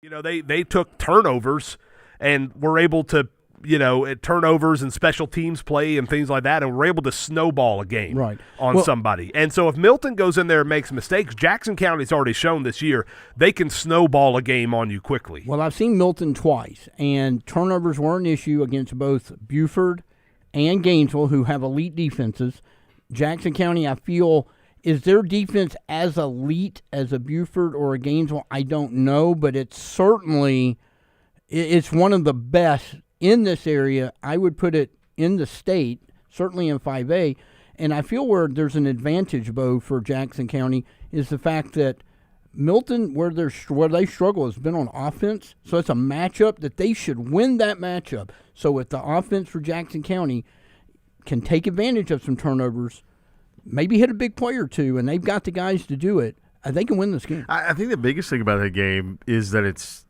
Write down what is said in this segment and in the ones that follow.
They took turnovers and were able to, turnovers and special teams play and things like that, and were able to snowball a game on somebody. And so if Milton goes in there and makes mistakes, Jackson County's already shown this year they can snowball a game on you quickly. Well, I've seen Milton twice, and turnovers were an issue against both Buford and Gainesville, who have elite defenses. Jackson County, I feel, is their defense as elite as a Buford or a Gainesville? I don't know, but it's certainly it's one of the best in this area. I would put it in the state, certainly in 5A. And I feel where there's an advantage, Bo, for Jackson County is the fact that Milton, where they struggle, has been on offense. So it's a matchup that they should win that matchup. So if the offense for Jackson County can take advantage of some turnovers, maybe hit a big play or two, and they've got the guys to do it, they can win this game. I think the biggest thing about that game is that it's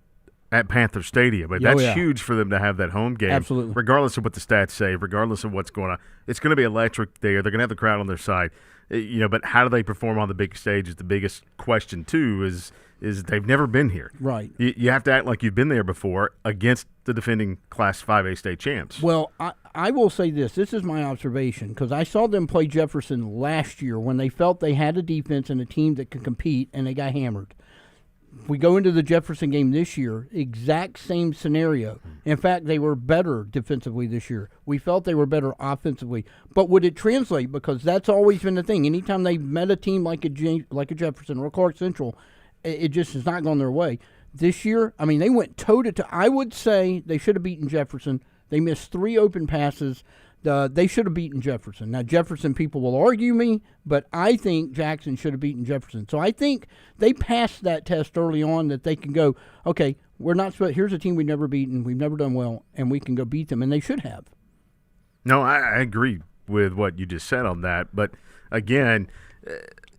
at Panther Stadium. But that's huge for them to have that home game. Absolutely. Regardless of what the stats say, regardless of what's going on. It's going to be electric there. They're going to have the crowd on their side. But how do they perform on the big stage is the biggest question, too, is they've never been here. Right. You have to act like you've been there before against the defending Class 5A state champs. Well, I will say this. This is my observation, because I saw them play Jefferson last year when they felt they had a defense and a team that could compete, and they got hammered. We go into the Jefferson game this year, exact same scenario. In fact, they were better defensively this year. We felt they were better offensively. But would it translate? Because that's always been the thing. Anytime they've met a team like a Jefferson or Clark Central, it just has not gone their way. This year, they went toe-to-toe. I would say they should have beaten Jefferson. They missed 3 open passes. They should have beaten Jefferson. Now, Jefferson people will argue me, but I think Jackson should have beaten Jefferson. So I think they passed that test early on that they can go, okay, here's a team we've never beaten, we've never done well, and we can go beat them, and they should have. No, I agree with what you just said on that. But, again,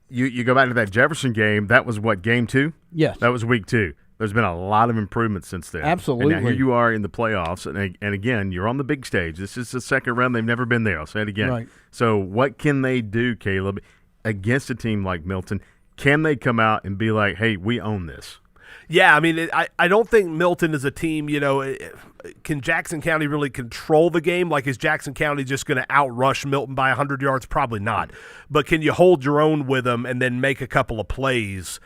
you go back to that Jefferson game, that was what, game 2? Yes. That was week 2. There's been a lot of improvements since then. Absolutely. And now here you are in the playoffs, and again, you're on the big stage. This is the second round. They've never been there. I'll say it again. Right. So what can they do, Caleb, against a team like Milton? Can they come out and be like, hey, we own this? Yeah, I don't think Milton is a team, can Jackson County really control the game? Like, is Jackson County just going to outrush Milton by 100 yards? Probably not. But can you hold your own with them and then make a couple of plays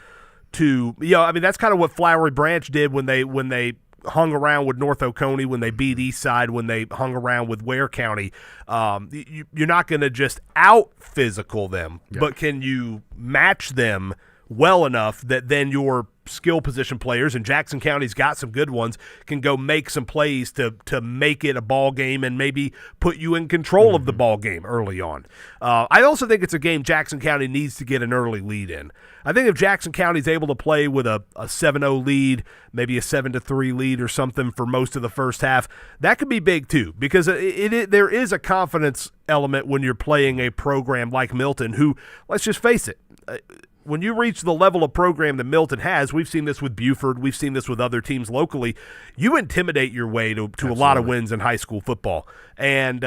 to, that's kind of what Flowery Branch did when they hung around with North Oconee, when they beat Eastside, when they hung around with Ware County. You're not going to just out-physical them, but can you match them well enough that then your skill position players, and Jackson County's got some good ones, can go make some plays to make it a ball game and maybe put you in control of the ball game early on. I also think it's a game Jackson County needs to get an early lead in. I think if Jackson County's able to play with a 7-0 lead, maybe a 7-3 lead or something for most of the first half, that could be big too, because there is a confidence element when you're playing a program like Milton, who, let's just face it, when you reach the level of program that Milton has, we've seen this with Buford, we've seen this with other teams locally, you intimidate your way to a lot of wins in high school football. And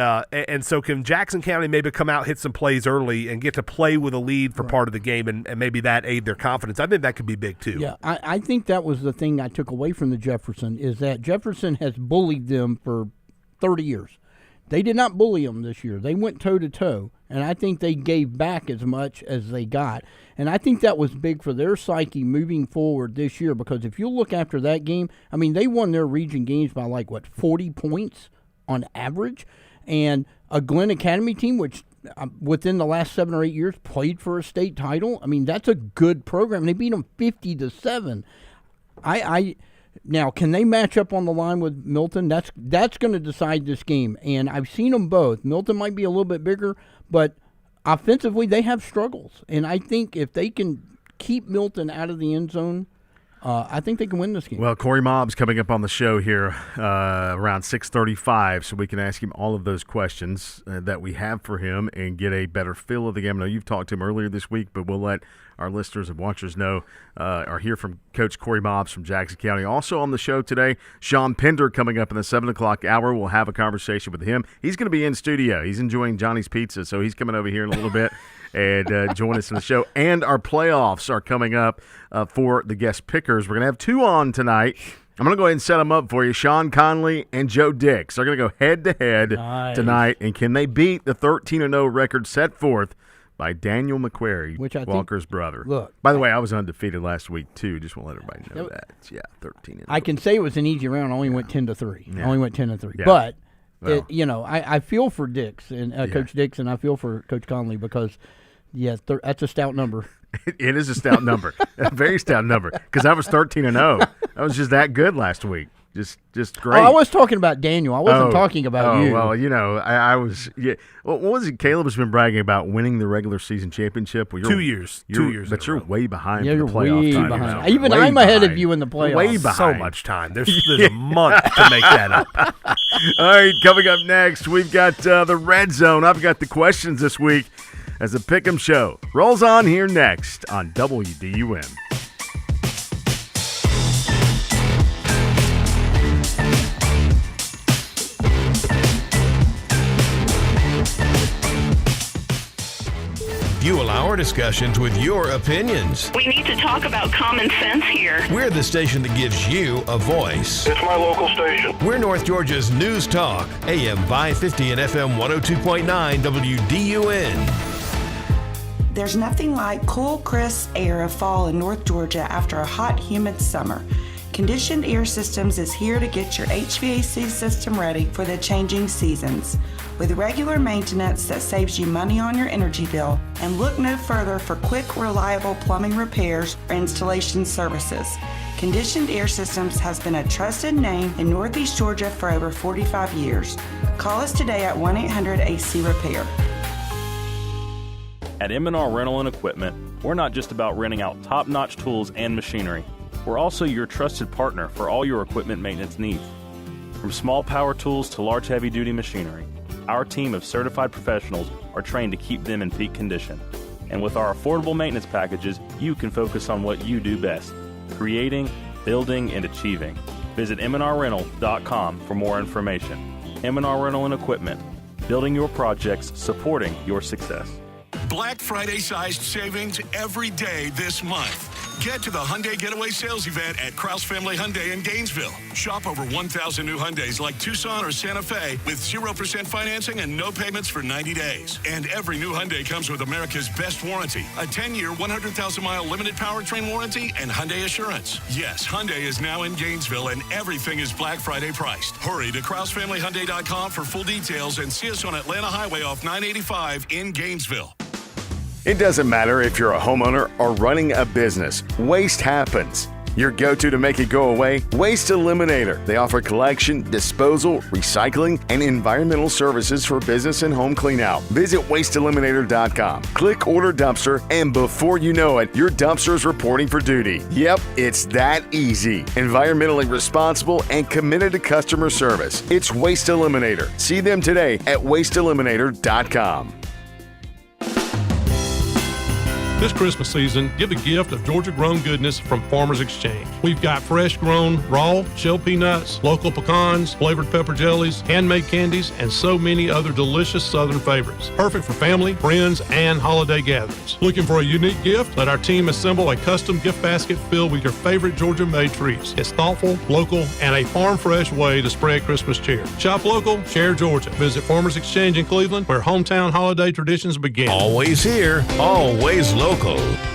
so can Jackson County maybe come out, hit some plays early, and get to play with a lead for part of the game, and maybe that aid their confidence? I think that could be big too. Yeah, I think that was the thing I took away from the Jefferson, is that Jefferson has bullied them for 30 years. They did not bully them this year. They went toe-to-toe, and I think they gave back as much as they got. And I think that was big for their psyche moving forward this year, because if you look after that game, they won their region games by 40 points on average. And a Glenn Academy team, which within the last 7 or 8 years played for a state title, that's a good program. They beat them 50-7. Now, can they match up on the line with Milton? That's going to decide this game. And I've seen them both. Milton might be a little bit bigger, but offensively they have struggles. And I think if they can keep Milton out of the end zone, I think they can win this game. Well, Corey Mobbs coming up on the show here around 6:35, so we can ask him all of those questions that we have for him and get a better feel of the game. I know you've talked to him earlier this week, but we'll let our listeners and watchers know or hear from Coach Corey Mobbs from Jackson County. Also on the show today, Sean Pender coming up in the 7 o'clock hour. We'll have a conversation with him. He's going to be in studio. He's enjoying Johnny's Pizza, so he's coming over here in a little bit and join us in the show. And our playoffs are coming up for the guest pickers. We're going to have 2 on tonight. I'm going to go ahead and set them up for you. Sean Conley and Joe Dix are going to go head-to-head Nice. tonight. And can they beat the 13-0 record set forth by Daniel McQuarrie, Which I think- Walker's brother? Look. By the way, I was undefeated last week, too. Just want to let everybody know that. Yeah, 13-0. I can say it was an easy round. I only went 10-3. Yeah. Only went 10-3. Yeah. But Well. I feel for Dix and Coach Dix, and I feel for Coach Conley because, that's a stout number. It is a stout number, a very stout number, because I was 13-0. I was just that good last week. Just great. Oh, I was talking about Daniel. I wasn't talking about you. Well, I was. Yeah. Well, what was it? Caleb's been bragging about winning the regular season championship. Well, 2 years. 2 years. But you're way behind. Yeah, for you're the playoff way time. behind. You're Even way I'm ahead of behind. you in the playoffs. Way behind. So much time. There's a month to make that up. All right, coming up next, we've got the Red Zone. I've got the questions this week as the Pick'em Show rolls on here next on WDUM. Fuel our discussions with your opinions. We need to talk about common sense here. We're the station that gives you a voice. It's my local station. We're North Georgia's News Talk, AM 550 and FM 102.9 WDUN. There's nothing like cool, crisp air of fall in North Georgia after a hot, humid summer. Conditioned Air Systems is here to get your HVAC system ready for the changing seasons. With regular maintenance that saves you money on your energy bill, and look no further for quick, reliable plumbing repairs or installation services. Conditioned Air Systems has been a trusted name in Northeast Georgia for over 45 years. Call us today at 1-800-AC-REPAIR. At M&R Rental and Equipment, we're not just about renting out top-notch tools and machinery. We're also your trusted partner for all your equipment maintenance needs. From small power tools to large heavy-duty machinery, our team of certified professionals are trained to keep them in peak condition. And with our affordable maintenance packages, you can focus on what you do best, creating, building, and achieving. Visit mnrrental.com for more information. M&R Rental and Equipment, building your projects, supporting your success. Black Friday-sized savings every day this month. Get to the Hyundai Getaway Sales Event at Krause Family Hyundai in Gainesville. Shop over 1,000 new Hyundais like Tucson or Santa Fe with 0% financing and no payments for 90 days. And every new Hyundai comes with America's best warranty, a 10-year, 100,000-mile limited powertrain warranty, and Hyundai Assurance. Yes, Hyundai is now in Gainesville, and everything is Black Friday priced. Hurry to KrauseFamilyHyundai.com for full details and see us on Atlanta Highway off 985 in Gainesville. It doesn't matter if you're a homeowner or running a business. Waste happens. Your go-to to make it go away? Waste Eliminator. They offer collection, disposal, recycling, and environmental services for business and home cleanout. Visit wasteeliminator.com. Click Order Dumpster, and before you know it, your dumpster is reporting for duty. Yep, it's that easy. Environmentally responsible and committed to customer service. It's Waste Eliminator. See them today at wasteeliminator.com. This Christmas season, give a gift of Georgia-grown goodness from Farmers Exchange. We've got fresh-grown, raw, shell peanuts, local pecans, flavored pepper jellies, handmade candies, and so many other delicious Southern favorites. Perfect for family, friends, and holiday gatherings. Looking for a unique gift? Let our team assemble a custom gift basket filled with your favorite Georgia-made treats. It's thoughtful, local, and a farm-fresh way to spread Christmas cheer. Shop local, share Georgia. Visit Farmers Exchange in Cleveland, where hometown holiday traditions begin. Always here, always local.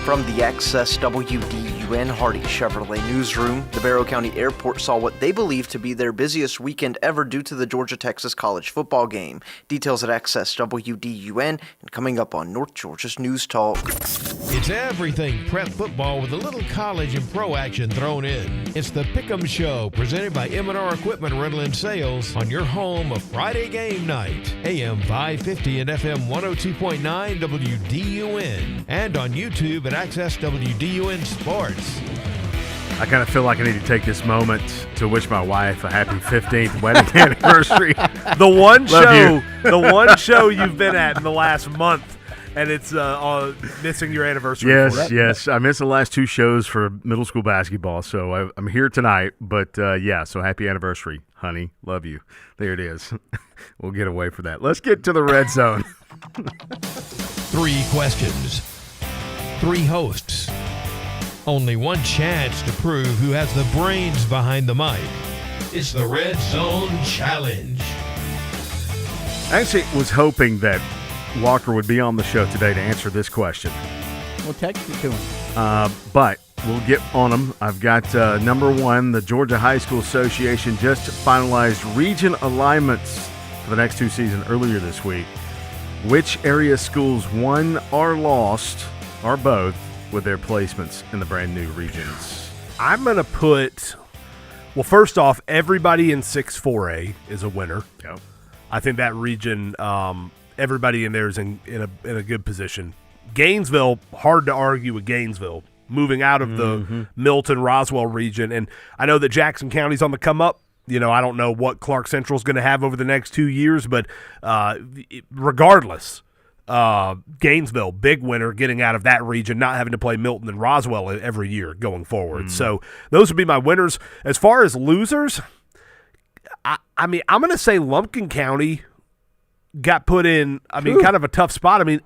From the Access WDUN Hardy Chevrolet newsroom, the Barrow County Airport saw what they believe to be their busiest weekend ever due to the Georgia-Texas college football game. Details at Access WDUN and coming up on North Georgia's News Talk. It's everything prep football with a little college and pro action thrown in. It's the Pick'em Show, presented by M&R Equipment Rental and Sales on your home of Friday game night. AM 550 and FM 102.9 WDUN. And on YouTube at Access WDUN Sports. I kind of feel like I need to take this moment to wish my wife a happy 15th wedding anniversary. The one show you've been at in the last month, and it's missing your anniversary. Yes. I missed the last two shows for middle school basketball, so I'm here tonight. But, so happy anniversary, honey. Love you. There it is. We'll get away from that. Let's get to the Red Zone. 3 questions, 3 hosts, Only one chance to prove who has the brains behind the mic. It's the Red Zone Challenge. I actually was hoping that Walker would be on the show today to answer this question. We'll text it to him. But we'll get on them. I've got number one, the Georgia High School Association just finalized region alignments for the next 2 seasons earlier this week. Which area schools won or lost, or both, with their placements in the brand new regions? I'm going to put, well, first off, everybody in 6-4A is a winner. Yep. I think that region, everybody in there is in a good position. Gainesville, hard to argue with Gainesville, moving out of the Milton-Roswell region. And I know that Jackson County's on the come up. You know, I don't know what Clark Central's going to have over the next 2 years, but regardless, Gainesville, big winner getting out of that region, not having to play Milton and Roswell every year going forward. So those would be my winners. As far as losers, I mean, I'm going to say Lumpkin County got put in, kind of a tough spot. I mean,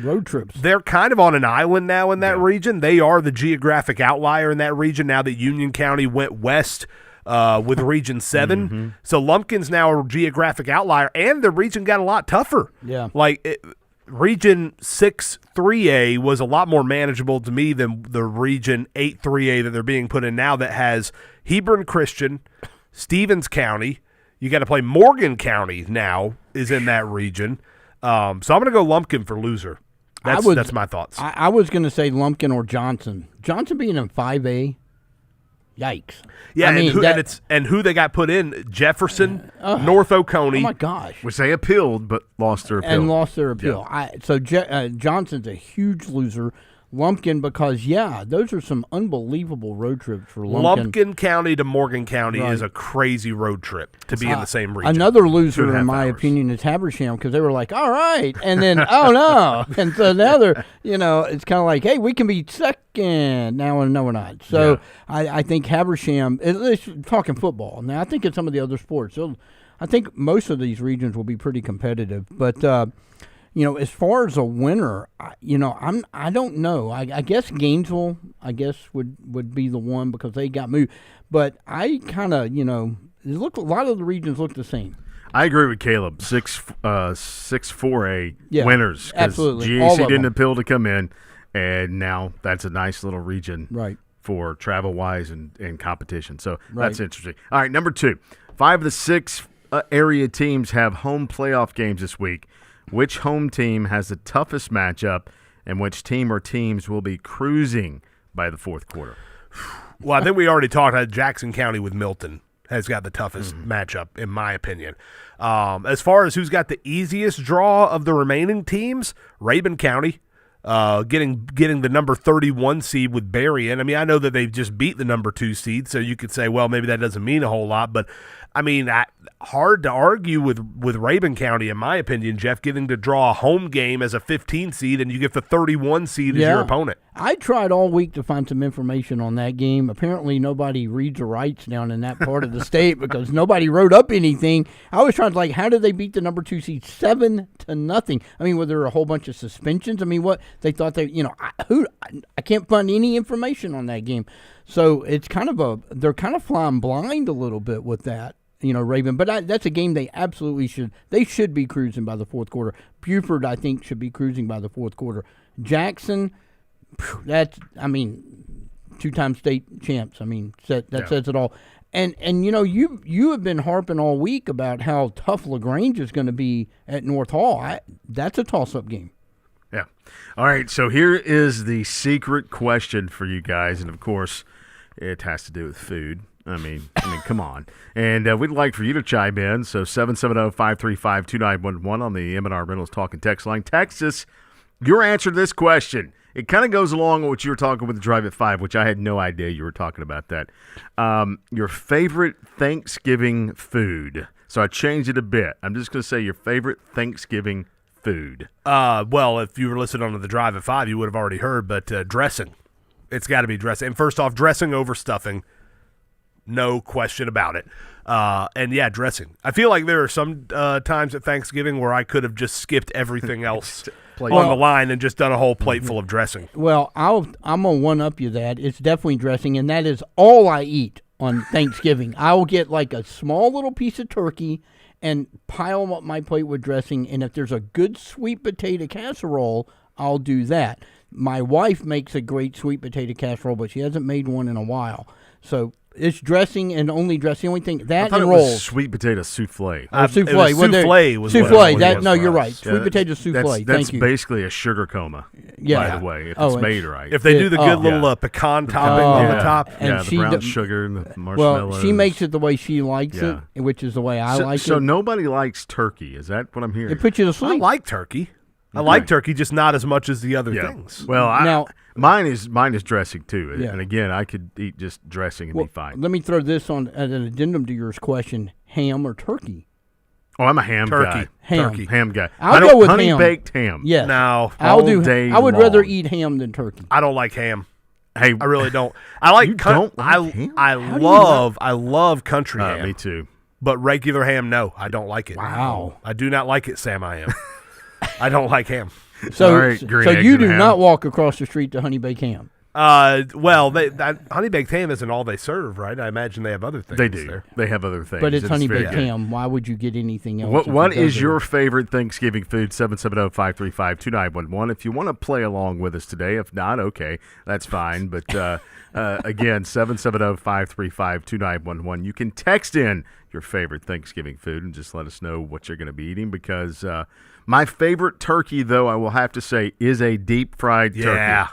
road trips. They're kind of on an island now in that region. They are the geographic outlier in that region now that Union County went west with Region 7. So Lumpkin's now a geographic outlier, and the region got a lot tougher. Yeah. Region 6-3A was a lot more manageable to me than the Region 8-3A that they're being put in now that has Hebron Christian, Stevens County. You got to play Morgan County now is in that region. So I'm going to go Lumpkin for loser. That's my thoughts. I was going to say Lumpkin or Johnson. Johnson being in 5A, yikes. Yeah, and who they got put in, Jefferson, North Oconee. Oh, my gosh. Which they appealed but lost their appeal. Yeah. Johnson's a huge loser. Lumpkin, because, those are some unbelievable road trips for Lumpkin. Lumpkin County to Morgan County is a crazy road trip to be in the same region. Another loser, in my opinion, is Habersham, because they were like, all right, and then, oh, no. And so now they're, it's kind of like, hey, we can be second now, and no, we're not. So I think Habersham, at least talking football. Now, I think in some of the other sports, I think most of these regions will be pretty competitive. But, as far as a winner, I don't know. I guess Gainesville, would be the one because they got moved. But I kind of, a lot of the regions look the same. I agree with Caleb. 6-4A winners. Absolutely. GAC didn't appeal to come in, and now that's a nice little region right for travel-wise and competition. So that's interesting. All right, number 2. 5 of the 6 area teams have home playoff games this week. Which home team has the toughest matchup, and which team or teams will be cruising by the fourth quarter? Well, I think we already talked about Jackson County with Milton has got the toughest matchup, in my opinion. As far as who's got the easiest draw of the remaining teams, Rabun County, getting the number 31 seed with Berrien. I mean, I know that they've just beat the number 2 seed, so you could say, well, maybe that doesn't mean a whole lot, but I mean, hard to argue with Rabun County, in my opinion, Jeff, getting to draw a home game as a 15 seed, and you get the 31 seed as your opponent. I tried all week to find some information on that game. Apparently, nobody reads or writes down in that part of the state because nobody wrote up anything. I was trying to, how did they beat the number 2 seed 7-0? I mean, were there a whole bunch of suspensions? I mean, what they thought I can't find any information on that game. So it's they're kind of flying blind a little bit with that. Rabun, but that's a game they absolutely should. They should be cruising by the fourth quarter. Buford, I think, should be cruising by the fourth quarter. Jackson, that's 2-time state champs. I mean, says it all. And you have been harping all week about how tough LaGrange is going to be at North Hall. That's a toss-up game. Yeah. All right. So here is the secret question for you guys, and of course, it has to do with food. I mean, come on. And we'd like for you to chime in. So 770-535-2911 on the M&R Rentals Talk and Text line. Text us your answer to this question. It kind of goes along with what you were talking with the Drive at 5, which I had no idea you were talking about that. Your favorite Thanksgiving food. So I changed it a bit. I'm just going to say your favorite Thanksgiving food. Well, if you were listening on the Drive at 5, you would have already heard, but dressing. It's got to be dressing. And first off, dressing over stuffing. No question about it. And dressing. I feel like there are some times at Thanksgiving where I could have just skipped everything else plate on the line and just done a whole plate full of dressing. Well, I'm gonna one up you that. It's definitely dressing, and that is all I eat on Thanksgiving. I will get like a small little piece of turkey and pile up my plate with dressing. And if there's a good sweet potato casserole, I'll do that. My wife makes a great sweet potato casserole, but she hasn't made one in a while. So it's dressing and only dressing. The only thing that I thought and it was rolls. sweet potato souffle. Souffle. It was souffle was what souffle. it That was no, for you're us. right. Sweet potato souffle. That's Thank you. basically a sugar coma. Yeah. By the way, if Oh, it's it's- made right. If they do the good Oh. little pecan topping on the Yeah. top. And the she brown d- sugar and the marshmallows. Well, she makes it the way she likes Yeah. it, which is the way I so, like so it. nobody likes turkey. Is that what I'm hearing? It puts you to I sleep. like turkey. I like turkey, just not as much as the other Yeah. things. Well, Now- mine is dressing too. Yeah. And again, I could eat just dressing and Well, be fine. let me throw this on as an addendum to your question: ham or turkey? Oh, I'm a ham Turkey. guy. Ham. Turkey. Ham guy. I'll I don't go with honey ham. baked ham. Yes. No, I'll all do. day I would rather long. eat ham than turkey. I don't like ham. Hey, I really don't. I like. You don't like ham? I do you love country ham. me too. But regular ham, no, I don't like it. Wow. I do not like it, Sam. I am. I don't like ham. So, All right, green so eggs you and do ham. not walk across the street to honey baked ham. Well, that honey baked ham isn't all they serve, right? I imagine they have other things. They do. there. They have other things. But it's honey very baked good. ham. Why would you get anything else? What is your favorite Thanksgiving food? 770-535-2911. If you want to play along with us today, if not, okay, that's fine. But again, 770-535-2911. You can text in your favorite Thanksgiving food and just let us know what you're going to be eating because my favorite turkey, though, I will have to say, is a deep fried turkey. Yeah.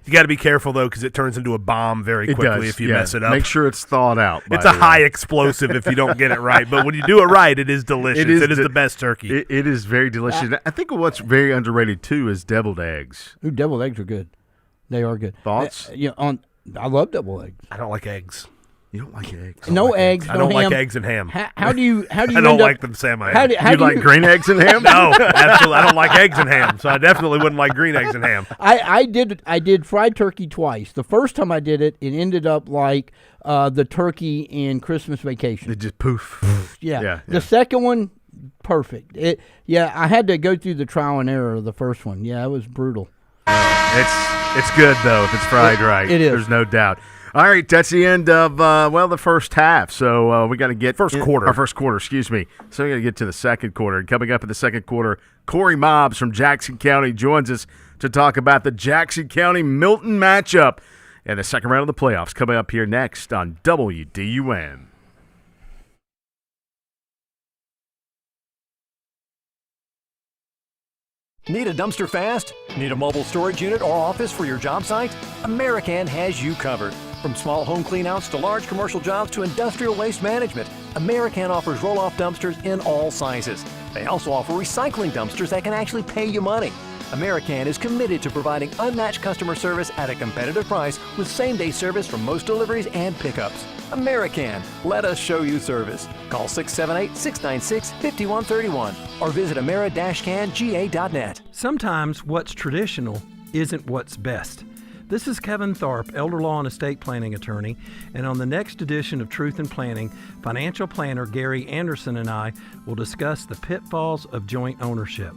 You got to be careful, though, because it turns into a bomb very It quickly does, if you yeah. mess it up. Make sure it's thawed out. It's by a the high way. explosive if you don't get it right. But when you do it right, it is delicious. It is the best turkey. It is very delicious. I think what's very underrated, too, is deviled eggs. Ooh, deviled eggs are good. They are good. Thoughts? I love deviled eggs. I don't like eggs. You don't like eggs? No eggs. I no don't ham. like eggs and ham. How do you? I don't end up- like them, Sam. How do You like green eggs and ham? No, absolutely. I don't like eggs and ham, so I definitely wouldn't like green eggs and ham. I did fried turkey twice. The first time I did it, it ended up like the turkey in Christmas Vacation. It just poof. Yeah. The second one, perfect. I had to go through the trial and error of the first one. Yeah, it was brutal. It's good, though, if it's fried right. it is. There's no doubt. All right, that's the end of, the first half. So we got to get First quarter. excuse me. So we got to get to the second quarter. And coming up in the second quarter, Corey Mobbs from Jackson County joins us to talk about the Jackson County-Milton matchup and the second round of the playoffs coming up here next on WDUN. Need a dumpster fast? Need a mobile storage unit or office for your job site? American has you covered. From small home cleanouts to large commercial jobs to industrial waste management, American offers roll-off dumpsters in all sizes. They also offer recycling dumpsters that can actually pay you money. American is committed to providing unmatched customer service at a competitive price with same-day service for most deliveries and pickups. American, let us show you service. Call 678-696-5131 or visit ameri-canga.net. Sometimes what's traditional isn't what's best. This is Kevin Tharp, elder law and estate planning attorney, and on the next edition of Truth in Planning, financial planner Gary Anderson and I will discuss the pitfalls of joint ownership.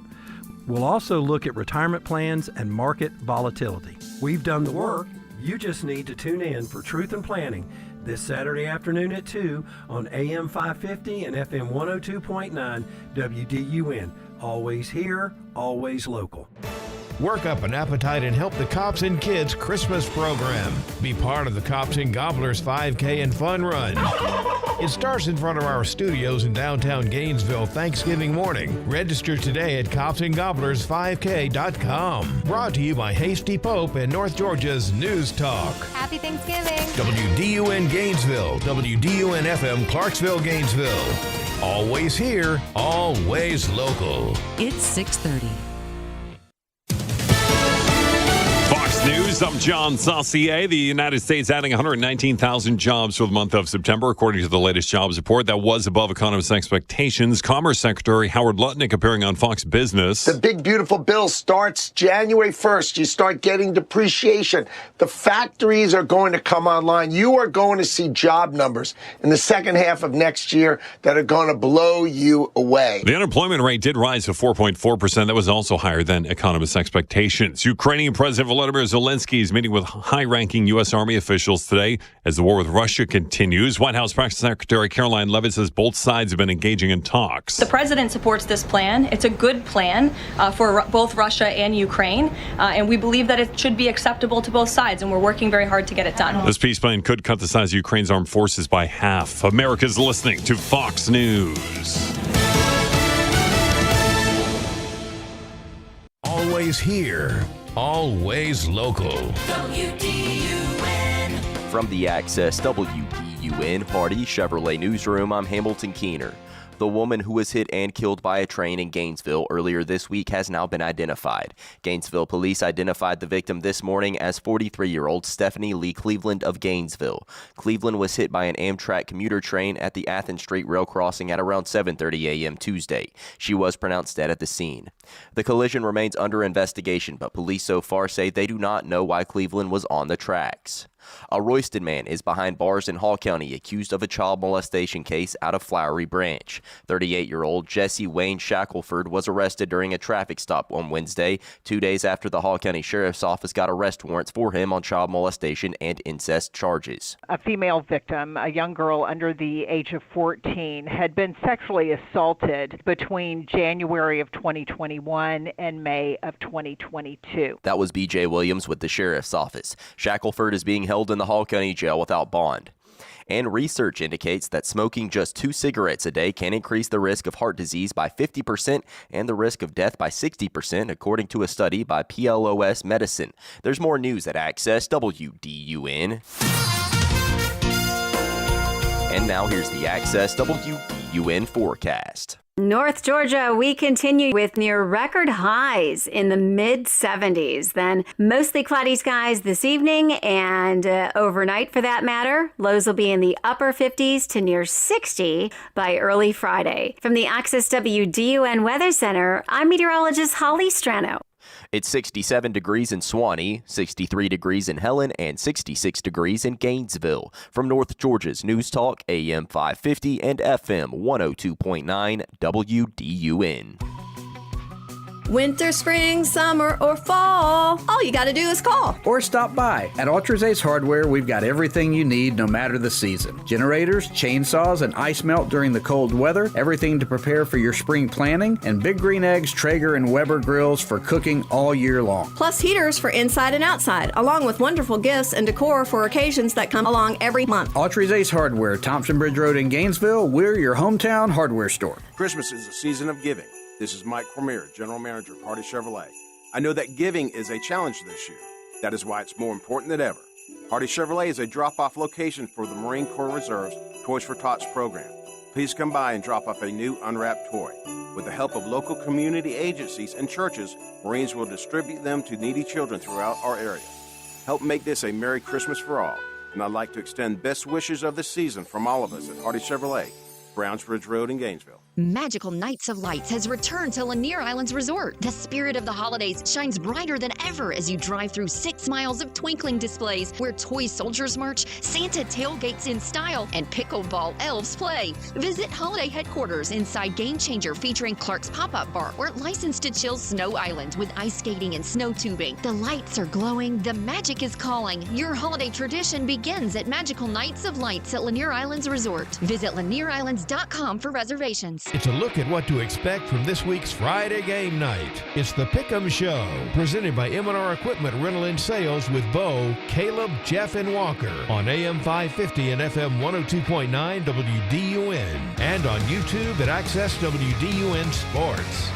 We'll also look at retirement plans and market volatility. We've done the work. You just need to tune in for Truth in Planning this Saturday afternoon at 2 on AM 550 and FM 102.9 WDUN. Always here, always local. Work up an appetite and help the Cops and Kids Christmas program. Be part of the Cops and Gobblers 5K and Fun Run. It starts in front of our studios in downtown Gainesville Thanksgiving morning. Register today at copsandgobblers5k.com. Brought to you by Hasty Pope and North Georgia's News Talk. Happy Thanksgiving. WDUN Gainesville, WDUN FM Clarksville, Gainesville. Always here, always local. It's 6:30. Fox News news. I'm John Saucier. The United States adding 119,000 jobs for the month of September, according to the latest jobs report. That was above economists' expectations. Commerce Secretary Howard Lutnick appearing on Fox Business. The big, beautiful bill starts January 1st. You start getting depreciation. The factories are going to come online. You are going to see job numbers in the second half of next year that are going to blow you away. The unemployment rate did rise to 4.4%. That was also higher than economists' expectations. Ukrainian President Volodymyr Zelensky is meeting with high-ranking U.S. Army officials today as the war with Russia continues. White House Press Secretary Caroline Leavitt says both sides have been engaging in talks. The president supports this plan. It's a good plan for both Russia and Ukraine, and we believe that it should be acceptable to both sides, and we're working very hard to get it done. This peace plan could cut the size of Ukraine's armed forces by half. America's listening to Fox News. Always here, always local. WDUN. From the Access WDUN Hardy Chevrolet Newsroom, I'm Hamilton Keener. The woman who was hit and killed by a train in Gainesville earlier this week has now been identified. Gainesville police identified the victim this morning as 43-year-old Stephanie Lee Cleveland of Gainesville. Cleveland was hit by an Amtrak commuter train at the Athens Street rail crossing at around 7:30 a.m. Tuesday. She was pronounced dead at the scene. The collision remains under investigation, but police so far say they do not know why Cleveland was on the tracks. A Royston man is behind bars in Hall County accused of a child molestation case out of Flowery Branch. 38-year-old Jesse Wayne Shackelford was arrested during a traffic stop on Wednesday, 2 days after the Hall County Sheriff's Office got arrest warrants for him on child molestation and incest charges. A female victim, a young girl under the age of 14, had been sexually assaulted between January of 2021 and May of 2022. That was B.J. Williams with the Sheriff's Office. Shackelford is being held in the Hall County Jail without bond. And research indicates that smoking just 2 cigarettes a day can increase the risk of heart disease by 50% and the risk of death by 60%, according to a study by PLOS Medicine. There's more news at Access WDUN. And now here's the Access WDUN forecast. North Georgia, we continue with near record highs in the mid-70s. Then mostly cloudy skies this evening and overnight for that matter. Lows will be in the upper 50s to near 60 by early Friday. From the Access WDUN Weather Center, I'm meteorologist Holly Strano. It's 67 degrees in Suwanee, 63 degrees in Helen, and 66 degrees in Gainesville. From North Georgia's News Talk, AM 550 and FM 102.9 WDUN. Winter, spring, summer, or fall, all you gotta do is call. Or stop by. At Ultras Ace Hardware, we've got everything you need no matter the season. Generators, chainsaws, and ice melt during the cold weather, everything to prepare for your spring planning, and Big Green Eggs, Traeger, and Weber grills for cooking all year long. Plus heaters for inside and outside, along with wonderful gifts and decor for occasions that come along every month. Ultras Ace Hardware, Thompson Bridge Road in Gainesville, we're your hometown hardware store. Christmas is a season of giving. This is Mike Cormier, General Manager of Hardy Chevrolet. I know that giving is a challenge this year. That is why it's more important than ever. Hardy Chevrolet is a drop-off location for the Marine Corps Reserve's Toys for Tots program. Please come by and drop off a new unwrapped toy. With the help of local community agencies and churches, Marines will distribute them to needy children throughout our area. Help make this a Merry Christmas for all. And I'd like to extend best wishes of the season from all of us at Hardy Chevrolet, Brownsbridge Road in Gainesville. Magical Nights of Lights has returned to Lanier Islands Resort. The spirit of the holidays shines brighter than ever as you drive through 6 miles of twinkling displays where toy soldiers march, Santa tailgates in style, and pickleball elves play. Visit holiday headquarters inside Game Changer featuring Clark's Pop-Up Bar or licensed to chill Snow Island with ice skating and snow tubing. The lights are glowing, the magic is calling. Your holiday tradition begins at Magical Nights of Lights at Lanier Islands Resort. Visit LanierIslands.com for reservations. It's a look at what to expect from this week's Friday game night. It's the Pick'em Show, presented by M&R Equipment Rental and Sales with Bo, Caleb, Jeff, and Walker on AM 550 and FM 102.9 WDUN and on YouTube at Access WDUN Sports.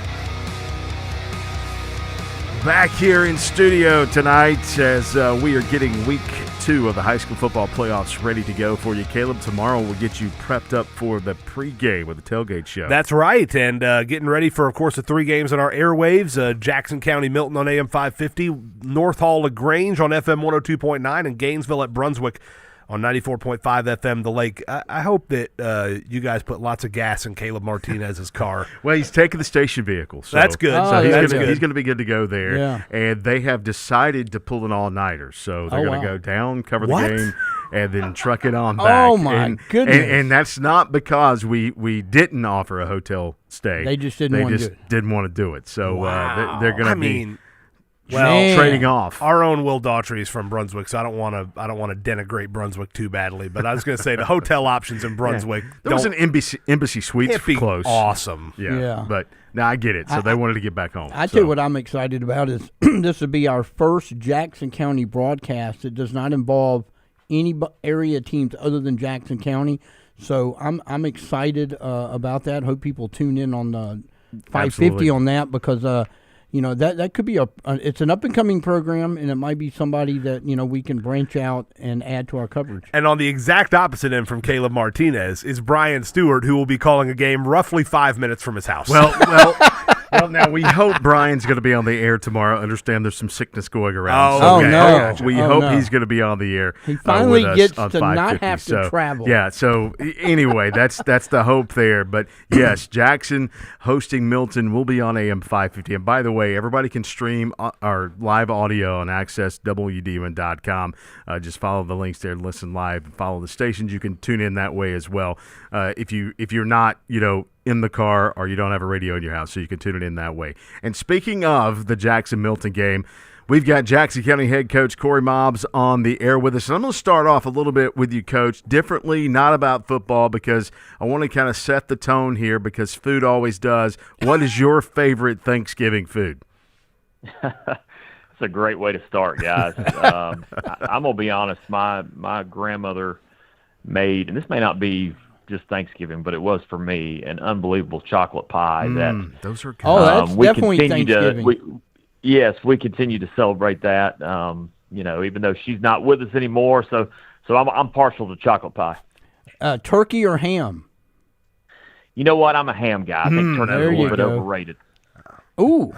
Back here in studio tonight as we are getting week 2 of the high school football playoffs ready to go for you. Caleb, tomorrow we'll get you prepped up for the pregame with the Tailgate Show. That's right, and getting ready for, of course, the 3 games on our airwaves. Jackson County Milton on AM 550, North Hall LaGrange on FM 102.9, and Gainesville at Brunswick on 94.5 FM, The Lake. I hope that you guys put lots of gas in Caleb Martinez's car. Well, he's taking the station vehicle. So that's good. So he's going to be good to go there. Yeah. And they have decided to pull an all-nighter. So they're going to go down, cover the game, and then truck it on back. Oh, my goodness. And that's not because we didn't offer a hotel stay. They just didn't want to do it. Didn't want to do it. So they're going to be trading off. Our own Will Daughtry is from Brunswick, so I don't want to denigrate Brunswick too badly. But I was going to say the hotel options in Brunswick. There was an embassy suites close. Awesome. Yeah. But now I get it. So they wanted to get back home. I tell you what I'm excited about is this will be our first Jackson County broadcast that does not involve any area teams other than Jackson County. So I'm excited about that. Hope people tune in on the 550 on that because that could be it's an up and coming program, and it might be somebody that we can branch out and add to our coverage. And on the exact opposite end from Caleb Martinez is Brian Stewart, who will be calling a game roughly 5 minutes from his house. Well, now we hope Brian's going to be on the air tomorrow. Understand there's some sickness going around. We hope he's going to be on the air. He finally with us gets on to 550. not have to travel. Yeah. So anyway, that's the hope there. But yes, Jackson hosting Milton will be on AM 550. And by the way, everybody can stream our live audio on accesswdun.com. Just follow the links there and listen live. And follow the stations. You can tune in that way as well. If you're not in the car or you don't have a radio in your house, so you can tune it in that way. And speaking of the Jackson-Milton game, we've got Jackson County head coach Corey Mobbs on the air with us. And I'm going to start off a little bit with you, Coach, differently, not about football, because I want to kind of set the tone here because food always does. What is your favorite Thanksgiving food? It's a great way to start, guys. I'm going to be honest, my grandmother made, and this may not be just Thanksgiving, but it was for me, an unbelievable chocolate pie. Those are good. Oh, that's definitely Thanksgiving. We continue to celebrate that. Even though she's not with us anymore, so I'm partial to chocolate pie. Turkey or ham? You know what? I'm a ham guy. I think turkey's a little bit overrated. Ooh,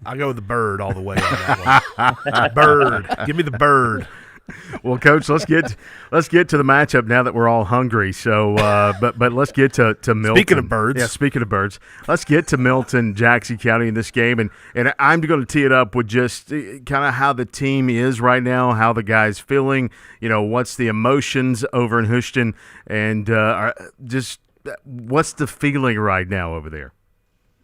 I'll go with the bird all the way on that one. Bird, give me the bird. Well, Coach, let's get to the matchup now that we're all hungry. So, but let's get to Milton. Speaking of birds, let's get to Milton, Jackson County in this game, and I'm going to tee it up with just kind of how the team is right now, how the guys feeling. What's the emotions over in Houston, and just what's the feeling right now over there?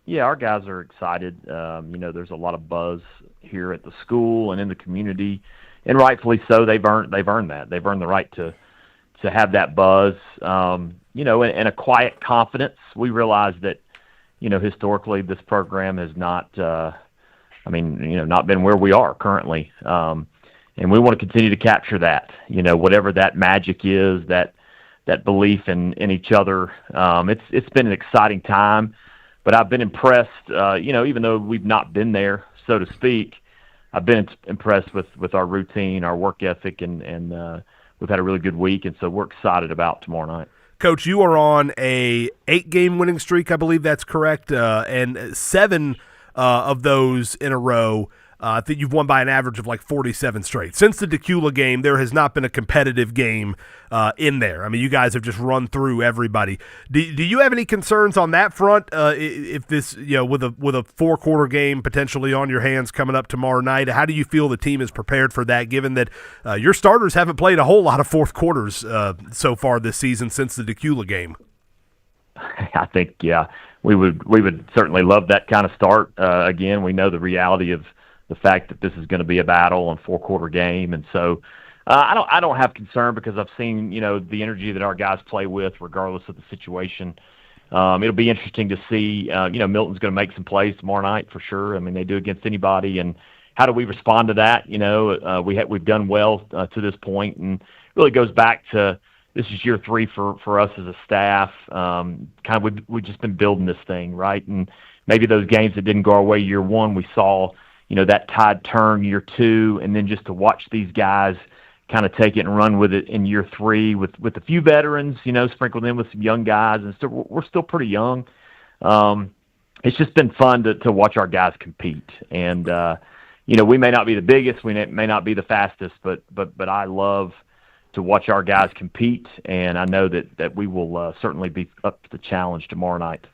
Yeah, our guys are excited. There's a lot of buzz here at the school and in the community. And rightfully so, they've earned that. They've earned the right to have that buzz, and a quiet confidence. We realize that, historically this program has not, not been where we are currently, and we want to continue to capture that. Whatever that magic is, that belief in each other. It's been an exciting time, but I've been impressed. Even though we've not been there, so to speak. I've been impressed with our routine, our work ethic, and we've had a really good week, and so we're excited about tomorrow night. Coach, you are on a 8-game winning streak, I believe that's correct, and 7 of those in a row. I think you've won by an average of like 47 straight. Since the Decula game, there has not been a competitive game in there. I mean, you guys have just run through everybody. Do you have any concerns on that front? If this, with a 4-quarter game potentially on your hands coming up tomorrow night, how do you feel the team is prepared for that? Given that your starters haven't played a whole lot of fourth quarters so far this season since the Decula game. I think we would certainly love that kind of start. Again, we know the reality of the fact that this is going to be a battle and 4-quarter game. And so I don't have concern because I've seen, the energy that our guys play with regardless of the situation. It'll be interesting to see, Milton's going to make some plays tomorrow night for sure. I mean, they do against anybody. And how do we respond to that? We've done well to this point, and really goes back to this is year 3 for us as a staff. We've just been building this thing, right? And maybe those games that didn't go our way year 1, we saw, that tide turn year 2, and then just to watch these guys kind of take it and run with it in year 3 with a few veterans, sprinkled in with some young guys, and we're still pretty young. It's just been fun to watch our guys compete, and we may not be the biggest, we may not be the fastest, but I love to watch our guys compete, and I know that we will certainly be up to the challenge tomorrow night.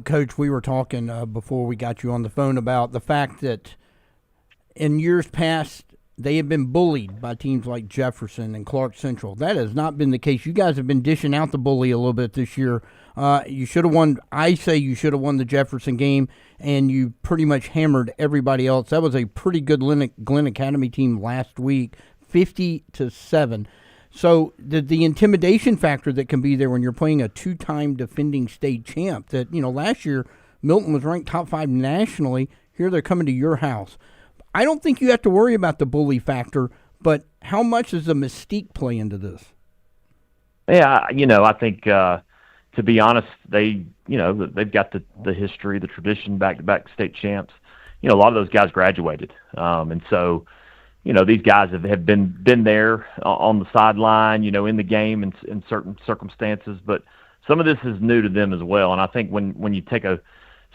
Coach, we were talking before we got you on the phone about the fact that in years past they have been bullied by teams like Jefferson and Clark Central. That has not been the case. You guys have been dishing out the bully a little bit this year. You should have won. I say you should have won the Jefferson game, and you pretty much hammered everybody else. That was a pretty good Glenn Academy team last week, 50-7. So the intimidation factor that can be there when you're playing a 2-time defending state champ. That last year Milton was ranked top 5 nationally. Here they're coming to your house. I don't think you have to worry about the bully factor, but how much does the mystique play into this? Yeah, I think to be honest, they've got the history, the tradition, back-to-back state champs. A lot of those guys graduated, and so these guys have been there on the sideline, in the game in certain circumstances, but some of this is new to them as well. And I think when you take a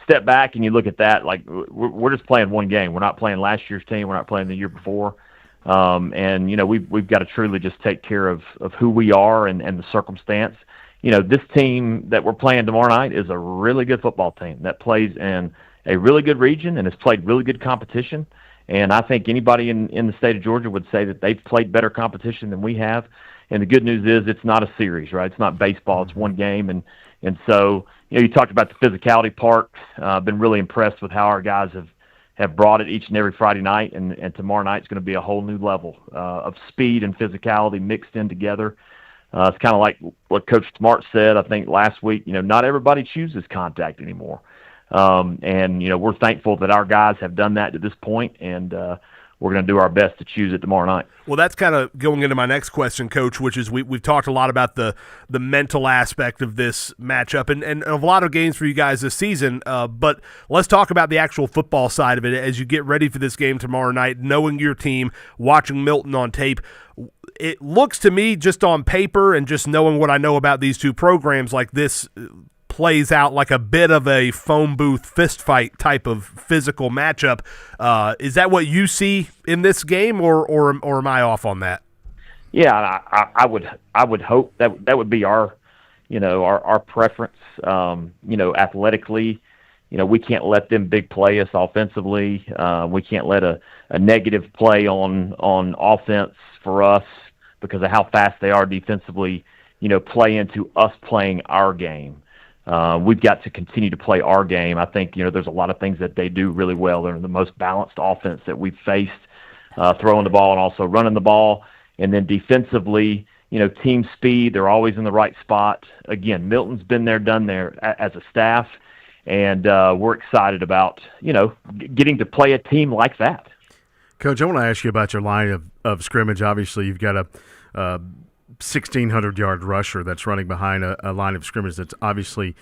step back and you look at that, like we're just playing one game. We're not playing last year's team. We're not playing the year before. And we've got to truly just take care of who we are and the circumstance. This team that we're playing tomorrow night is a really good football team that plays in a really good region and has played really good competition. And I think anybody in the state of Georgia would say that they've played better competition than we have. And the good news is it's not a series, right? It's not baseball. It's one game. And so, you talked about the physicality part. I've been really impressed with how our guys have brought it each and every Friday night. And tomorrow night's going to be a whole new level of speed and physicality mixed in together. It's kind of like what Coach Smart said, I think, last week. Not everybody chooses contact anymore. And we're thankful that our guys have done that to this point, and we're going to do our best to choose it tomorrow night. Well, that's kind of going into my next question, Coach, which is we've talked a lot about the mental aspect of this matchup and a lot of games for you guys this season, but let's talk about the actual football side of it as you get ready for this game tomorrow night, knowing your team, watching Milton on tape. It looks to me, just on paper and just knowing what I know about these two programs, like this plays out like a bit of a phone booth fist fight type of physical matchup. Is that what you see in this game, or am I off on that? Yeah, I would hope that would be our preference. Athletically, we can't let them big play us offensively. We can't let a negative play on offense for us because of how fast they are defensively, play into us playing our game. We've got to continue to play our game. I think, there's a lot of things that they do really well. They're the most balanced offense that we've faced, throwing the ball and also running the ball. And then defensively, team speed, they're always in the right spot. Again, Milton's been there, done there as a staff, and we're excited about, getting to play a team like that. Coach, I want to ask you about your line of scrimmage. Obviously, you've got a 1,600-yard rusher that's running behind a line of scrimmage that's obviously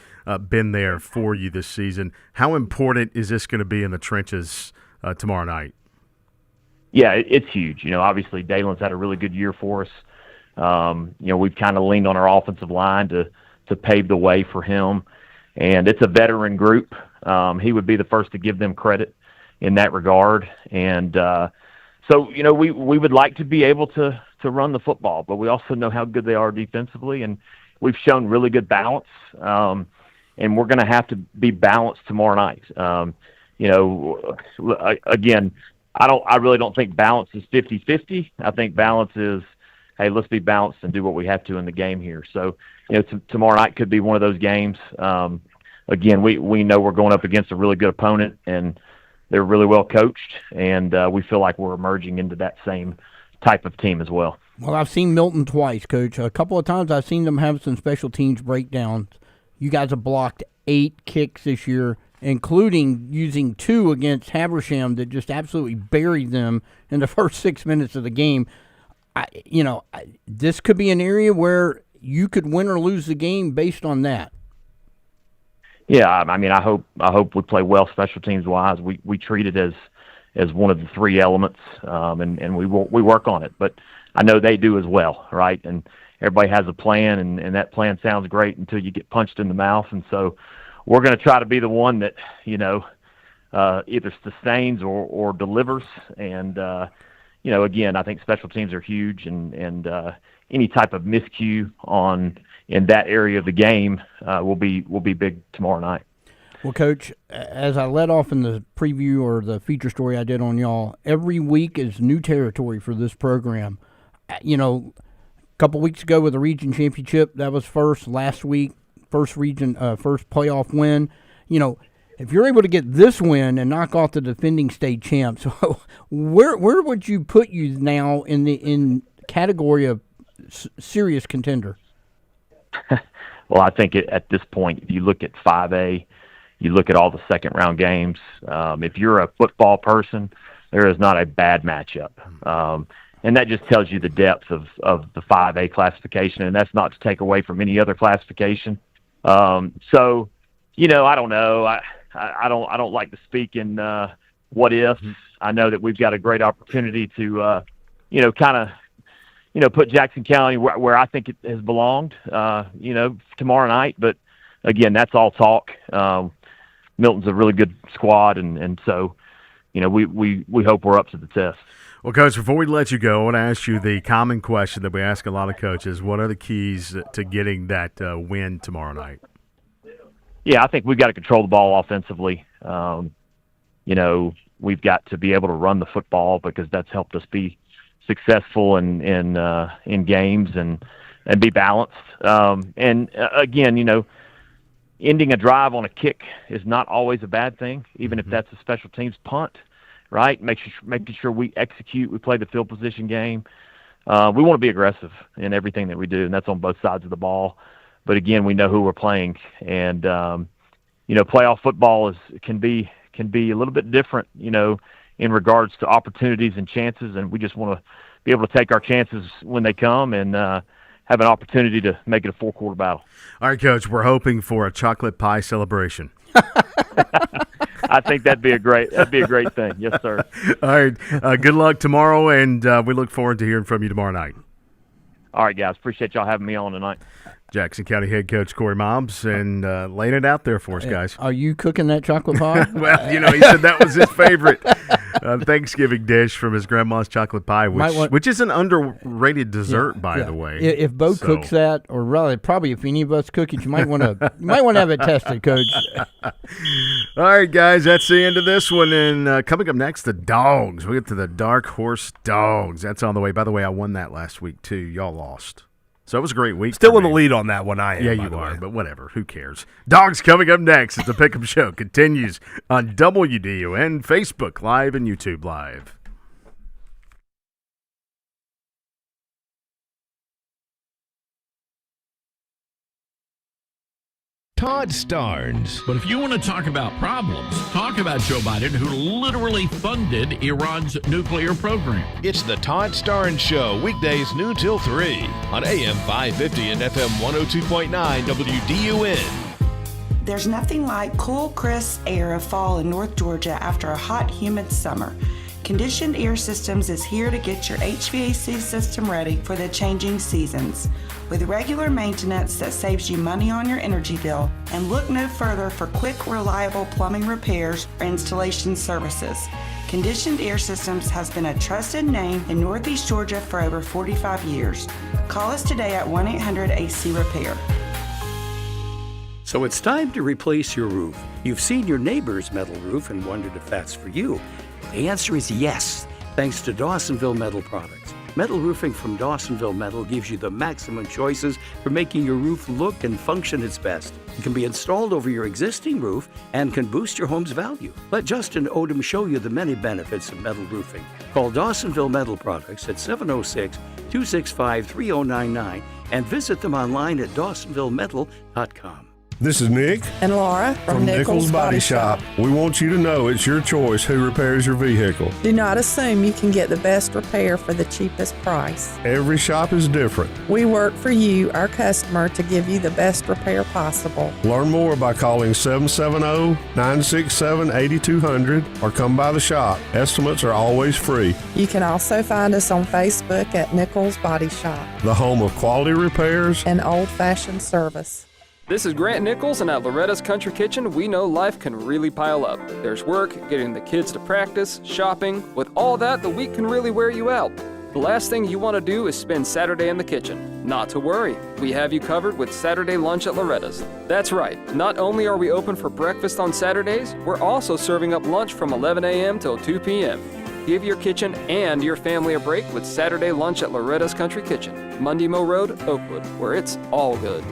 been there for you this season. How important is this going to be in the trenches tomorrow night? Yeah, it's huge. Obviously Dalen's had a really good year for us. We've kind of leaned on our offensive line to pave the way for him, and it's a veteran group. He would be the first to give them credit in that regard. And so, we would like to be able to run the football, but we also know how good they are defensively, and we've shown really good balance. And we're going to have to be balanced tomorrow night. Again, I really don't think balance is 50-50. I think balance is, hey, let's be balanced and do what we have to in the game here. So, tomorrow night could be one of those games. Again, we know we're going up against a really good opponent, and they're really well coached, and we feel like we're emerging into that same type of team as well. Well, I've seen Milton twice, Coach. A couple of times I've seen them have some special teams breakdowns. You guys have blocked 8 kicks this year, including using 2 against Habersham that just absolutely buried them in the first 6 minutes of the game. This could be an area where you could win or lose the game based on that. Yeah, I hope we play well special teams wise. We treat it as as one of the three elements, and we work on it. But I know they do as well, right? And everybody has a plan, and that plan sounds great until you get punched in the mouth. And so we're going to try to be the one that, either sustains or delivers. And, again, I think special teams are huge, and any type of miscue in that area of the game will be big tomorrow night. Well, Coach, as I led off in the preview or the feature story I did on y'all, every week is new territory for this program. A couple weeks ago with the region championship, that was first. Last week, first playoff win. If you're able to get this win and knock off the defending state champs, where would you put you now in category of serious contender? Well, I think at this point, if you look at 5A, you look at all the second-round games. If you're a football person, there is not a bad matchup. And that just tells you the depth of the 5A classification, and that's not to take away from any other classification. I don't know. I don't like to speak in what ifs. I know that we've got a great opportunity to, put Jackson County where I think it has belonged, tomorrow night. But again, that's all talk. Milton's a really good squad, and so, we hope we're up to the test. Well, Coach, before we let you go, I want to ask you the common question that we ask a lot of coaches. What are the keys to getting that win tomorrow night? Yeah, I think we've got to control the ball offensively. We've got to be able to run the football because that's helped us be successful in games and be balanced. Again, ending a drive on a kick is not always a bad thing, even if that's a special teams punt, right? Making sure we execute, we play the field position game. We want to be aggressive in everything that we do, and that's on both sides of the ball. But again, we know who we're playing, and playoff football can be a little bit different, in regards to opportunities and chances, and we just want to be able to take our chances when they come and have an opportunity to make it a four-quarter battle. All right, Coach, we're hoping for a chocolate pie celebration. I think that'd be a great thing. Yes, sir. All right. Good luck tomorrow, and we look forward to hearing from you tomorrow night. All right, guys. Appreciate y'all having me on tonight. Jackson County head coach Corey Mobbs, and laying it out there for us, guys. Are you cooking that chocolate pie? Well, he said that was his favorite Thanksgiving dish from his grandma's chocolate pie, which is an underrated dessert, by the way. If Bo cooks that, or rather, probably if any of us cook it, you might want to have it tested, Coach. All right, guys, that's the end of this one. And coming up next, the Dogs. We get to the Dark Horse Dogs. That's on the way. By the way, I won that last week too. Y'all lost. So it was a great week. Still in the lead on that one, I am. Yeah, you are, but whatever. Who cares? Dogs coming up next as the Pick'em Show continues on WDUN, Facebook Live, and YouTube Live. Todd Starnes. But if you want to talk about problems, talk about Joe Biden, who literally funded Iran's nuclear program. It's the Todd Starnes Show, weekdays noon till 3 on AM 550 and FM 102.9 WDUN. There's nothing like cool, crisp air of fall in North Georgia after a hot, humid summer. Conditioned Air Systems is here to get your HVAC system ready for the changing seasons. With regular maintenance that saves you money on your energy bill, and look no further for quick, reliable plumbing repairs or installation services. Conditioned Air Systems has been a trusted name in Northeast Georgia for over 45 years. Call us today at 1-800-AC-REPAIR. So it's time to replace your roof. You've seen your neighbor's metal roof and wondered if that's for you. The answer is yes, thanks to Dawsonville Metal Products. Metal roofing from Dawsonville Metal gives you the maximum choices for making your roof look and function its best. It can be installed over your existing roof and can boost your home's value. Let Justin Odom show you the many benefits of metal roofing. Call Dawsonville Metal Products at 706-265-3099 and visit them online at dawsonvillemetal.com. This is Nick and Laura from Nichols Body Shop. We want you to know it's your choice who repairs your vehicle. Do not assume you can get the best repair for the cheapest price. Every shop is different. We work for you, our customer, to give you the best repair possible. Learn more by calling 770-967-8200 or come by the shop. Estimates are always free. You can also find us on Facebook at Nichols Body Shop, The home of quality repairs and old-fashioned service. This is Grant Nichols, and at Loretta's Country Kitchen, we know life can really pile up. There's work, getting the kids to practice, shopping. With all that, the week can really wear you out. The last thing you want to do is spend Saturday in the kitchen. Not to worry, we have you covered with Saturday lunch at Loretta's. That's right, not only are we open for breakfast on Saturdays, we're also serving up lunch from 11 a.m. till 2 p.m. Give your kitchen and your family a break with Saturday lunch at Loretta's Country Kitchen, Mundy Mow Road, Oakwood, where it's all good.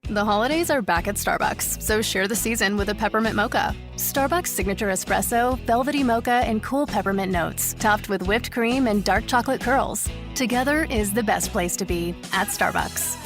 The holidays are back at Starbucks, so share the season with a peppermint mocha. Starbucks signature espresso, velvety mocha, and cool peppermint notes, topped with whipped cream and dark chocolate curls. Together is the best place to be at Starbucks.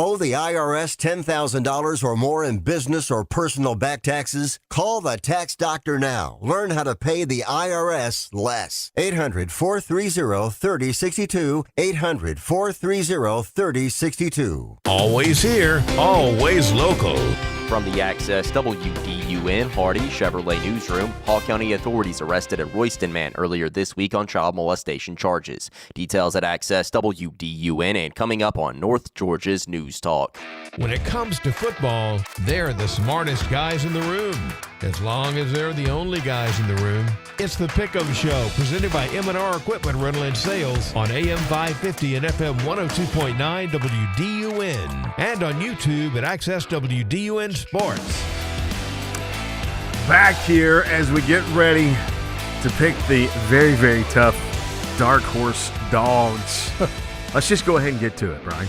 Owe the IRS $10,000 or more in business or personal back taxes? Call the Tax Doctor now. Learn how to pay the IRS less. 800-430-3062. 800-430-3062. Always here, always local. From the Access WDUN Hardy Chevrolet Newsroom, Hall County authorities arrested a Royston man earlier this week on child molestation charges. Details at Access WDUN and coming up on North Georgia's News Talk. When it comes to football, they're the smartest guys in the room. As long as they're the only guys in the room. It's the Pick'em Show, presented by M&R Equipment Rental and Sales on AM 550 and FM 102.9 WDUN. And on YouTube at Access WDUN Sports. Back here as we get ready to pick the very, very tough dark horse dogs. Let's just go ahead and get to it, Brian.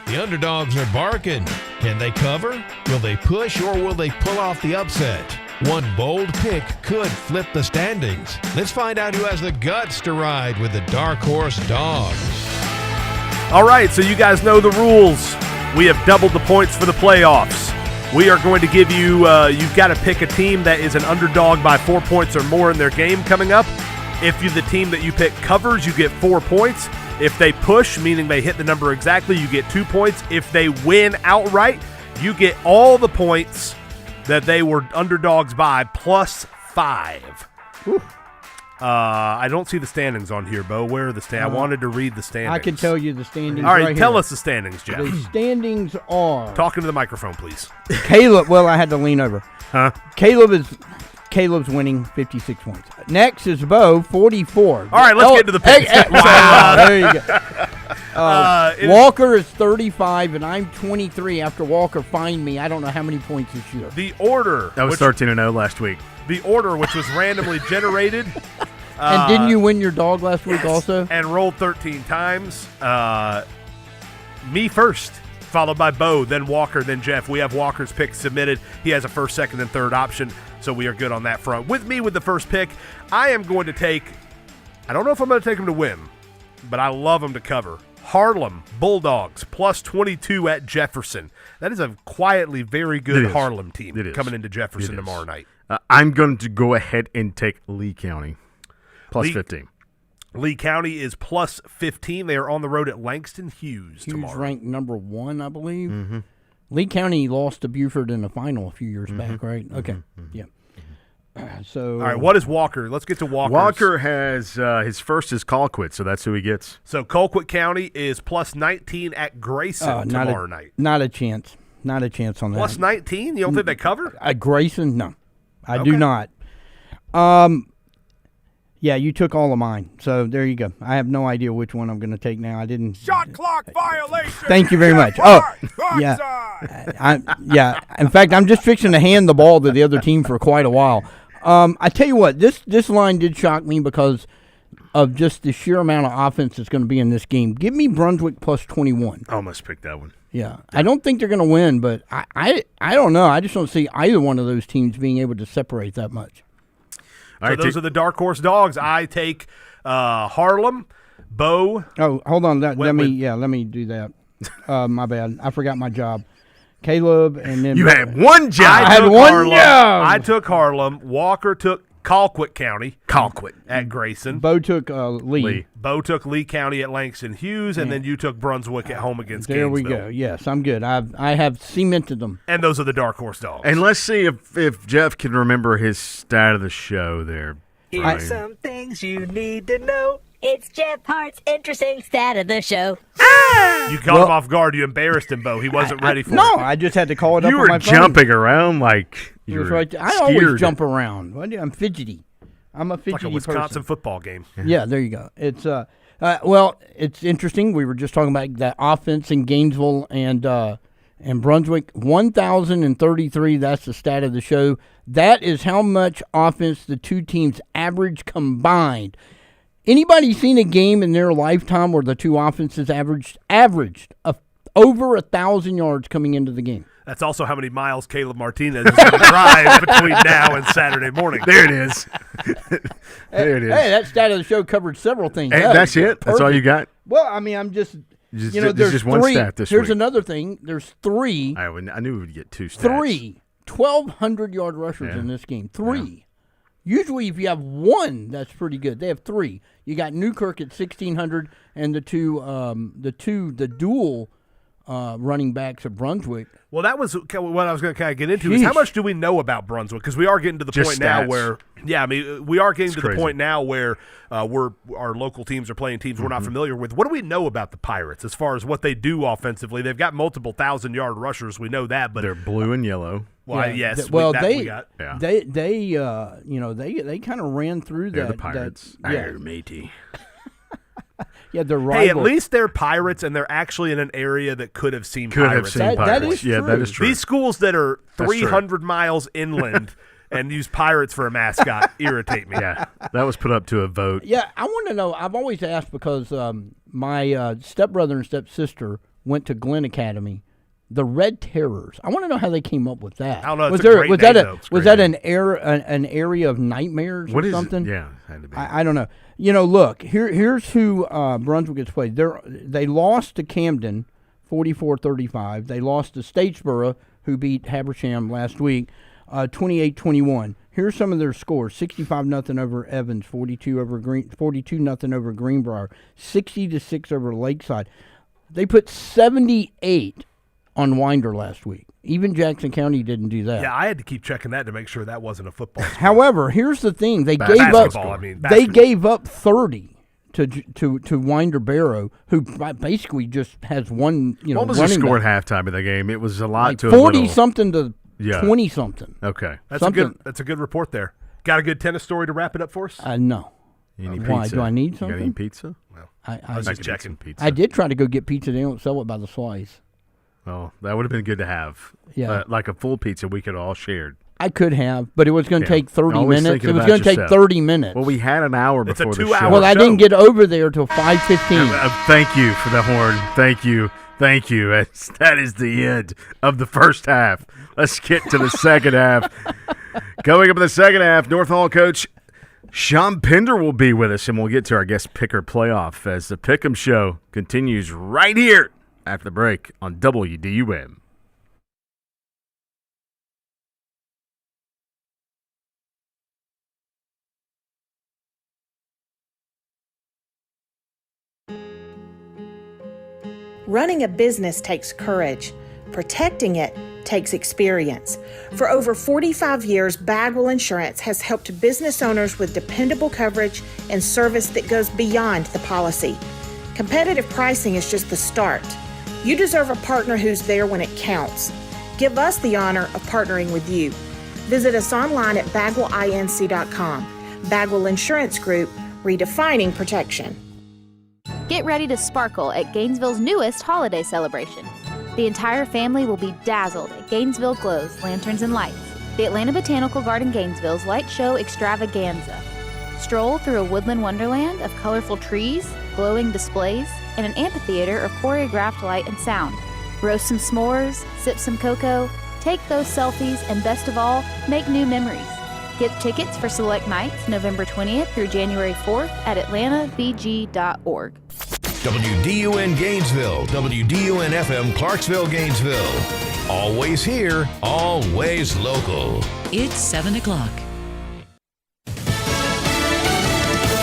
The underdogs are barking. Can they cover? Will they push, or will they pull off the upset? One bold pick could flip the standings. Let's find out who has the guts to ride with the dark horse dogs. All right, so you guys know the rules. We have doubled the points for the playoffs. We are going to give you, you've got to pick a team that is an underdog by 4 points or more in their game coming up. If the team that you pick covers, you get 4 points. If they push, meaning they hit the number exactly, you get 2 points. If they win outright, you get all the points that they were underdogs by plus 5. I don't see the standings on here, Bo. Where are the standings? I wanted to read the standings. I can tell you the standings. All right, tell here. us the standings, Jeff. The standings are... Talking to the microphone, please. Caleb, well, I had to lean over. Caleb's winning 56 points. Next is Bo, 44. All right, let's get to the picks. Wow, there you go. Walker is 35, and I'm 23 after Walker fined me. I don't know how many points this year. The order. That was 13-0 last week. The order, which was randomly generated. And didn't you win your dog last week also? And rolled 13 times. Me first, followed by Bo, then Walker, then Jeff. We have Walker's pick submitted. He has a first, second, and third option, so we are good on that front. With me with the first pick, I am going to take, I don't know if I'm going to take him to win, but I love him to cover. Harlem Bulldogs, plus 22 at Jefferson. That is a quietly very good Harlem team coming into Jefferson tomorrow night. I'm going to go ahead and take Lee County, plus 15. Lee County is plus 15. They are on the road at Langston Hughes tomorrow. Ranked number 1, I believe. Mm-hmm. Lee County lost to Buford in the final a few years back, right? Okay, yeah. So, all right, what is Walker? Let's get to Walker. Walker has his first is Colquitt, so that's who he gets. So Colquitt County is plus 19 at Grayson tomorrow night. Not a chance. Not a chance on that. Plus 19? You don't think they cover? At Grayson? No. I do not. Yeah, you took all of mine. So there you go. I have no idea which one I'm going to take now. I didn't. Shot clock violation. Thank you very much. Yeah. Yeah. In fact, I'm just fixing to hand the ball to the other team for quite a while. I tell you what, this line did shock me because of just the sheer amount of offense that's going to be in this game. Give me Brunswick plus 21. I almost picked that one. Yeah. I don't think they're going to win, but I don't know. I just don't see either one of those teams being able to separate that much. So those are the dark horse dogs. I take Harlem, Bo. Oh, hold on. Let me do that. My bad. I forgot my job. Caleb and then You had one job. I had one job. I took Harlem. Walker took Colquitt County. Colquitt. At Grayson. Bo took Lee. Bo took Lee County at Langston Hughes, and then you took Brunswick at home against There we Gainesville. go. Yes, I'm good. I have cemented them. And those are the dark horse dogs. And let's see if Jeff can remember his stat of the show there. Brian. Here's some things you need to know. It's Jeff Hart's interesting stat of the show. You caught him off guard. You embarrassed him, Bo. He wasn't ready for it. No, I just had to call it up You on were my phone. jumping around like It you was were right there. I scared. always jump around. I'm fidgety. I'm a fidgety Like a Wisconsin person. football game. Yeah, there you go. It's well, it's interesting. We were just talking about that offense in Gainesville and Brunswick. 1,033. That's the stat of the show. That is how much offense the two teams average combined. Anybody seen a game in their lifetime where the two offenses averaged over 1,000 yards coming into the game? That's also how many miles Caleb Martinez is going to drive between now and Saturday morning. There it is. There it is. Hey, that stat of the show covered several things. And That that's was it? That's all you got? Well, I mean, I'm just, Just- you know, there's there's just one three. stat this Here's week. another thing. There's three. I knew we would get two stats. 1,200-yard rushers Yeah. in this game. Three. Usually, if you have one, that's pretty good. They have three. You got Newkirk at 1,600, and the dual running backs of Brunswick. Well, that was what I was going to kind of get into is how Sheesh. much do we know about Brunswick? Because we are getting to the Just point now stats. where, we are getting It's to crazy. the point now where our local teams are playing teams we're not familiar with. What do we know about the Pirates as far as what they do offensively? They've got multiple 1,000-yard rushers. We know that, but They're blue and yellow. well, yes, they we got. Yeah. they kind of ran through They're that. the Pirates. That, yeah, Arr, matey. yeah, they're Hey, at rivals. least they're Pirates, and they're actually in an area that could have seen Could have Pirates. seen That Pirates. is Yeah, true. that is true. These schools that are That's true. 300 miles inland and use Pirates for a mascot irritate me. Yeah, that was put up to a vote. Yeah, I want to know. I've always asked because my stepbrother and stepsister went to Glenn Academy, the Red Terrors. I want to know how they came up with that. I don't know. It's Was a there great was name, that though. a It's was great that an area of nightmares What or is something? it? Yeah, had to be. I don't know. You know, look here's who Brunswick has played. They lost to Camden, 44-35. They lost to Statesboro, who beat Habersham last week, 28-21. Here's some of their scores: 65-0 over Evans, 42-0 over Greenbrier, 60-6 over Lakeside. They put 78 on Winder last week. Even Jackson County didn't do that. Yeah, I had to keep checking that to make sure that wasn't a football score. However, here's the thing: they gave up. Basketball, I mean, They basketball. gave up 30 to Winder Barrow, who basically just has one. You know, What was the running score back. at halftime of the game? It was a lot Like to a 40 little. something to Yeah. 20 something. Okay. That's Something. a good report there. Got a good tennis story to wrap it up for us? No. You need Why? pizza? Do I need You got something? any pizza? I was just could eat checking. some pizza. I did try to go get pizza. They don't sell it by the slice. Well, that would have been good to have. Yeah. Like a full pizza we could all shared. I could have, but it was going to take 30 Always minutes. thinking It was about going to take yourself. 30 minutes. Well, we had an hour It's a before the 2-hour show. Well, I show. didn't get over there till 5:15. Thank you for the horn. Thank you. Thank you. That is the end of the first half. Let's get to the second half. Going up in the second half, North Hall coach Sean Pender will be with us, and we'll get to our guest picker playoff as the Pick'em Show continues right here after the break on WDUM. Running a business takes courage. Protecting it takes experience. For over 45 years, Bagwell Insurance has helped business owners with dependable coverage and service that goes beyond the policy. Competitive pricing is just the start. You deserve a partner who's there when it counts. Give us the honor of partnering with you. Visit us online at bagwellinc.com. Bagwell Insurance Group, redefining protection. Get ready to sparkle at Gainesville's newest holiday celebration. The entire family will be dazzled at Gainesville Glow's Lanterns and Lights, the Atlanta Botanical Garden Gainesville's light show extravaganza. Stroll through a woodland wonderland of colorful trees, glowing displays, and an amphitheater of choreographed light and sound. Roast some s'mores, sip some cocoa, take those selfies, and best of all, make new memories. Get tickets for select nights November 20th through January 4th at atlantavg.org. WDUN Gainesville, WDUN FM Clarksville, Gainesville. Always here, always local. It's 7 o'clock.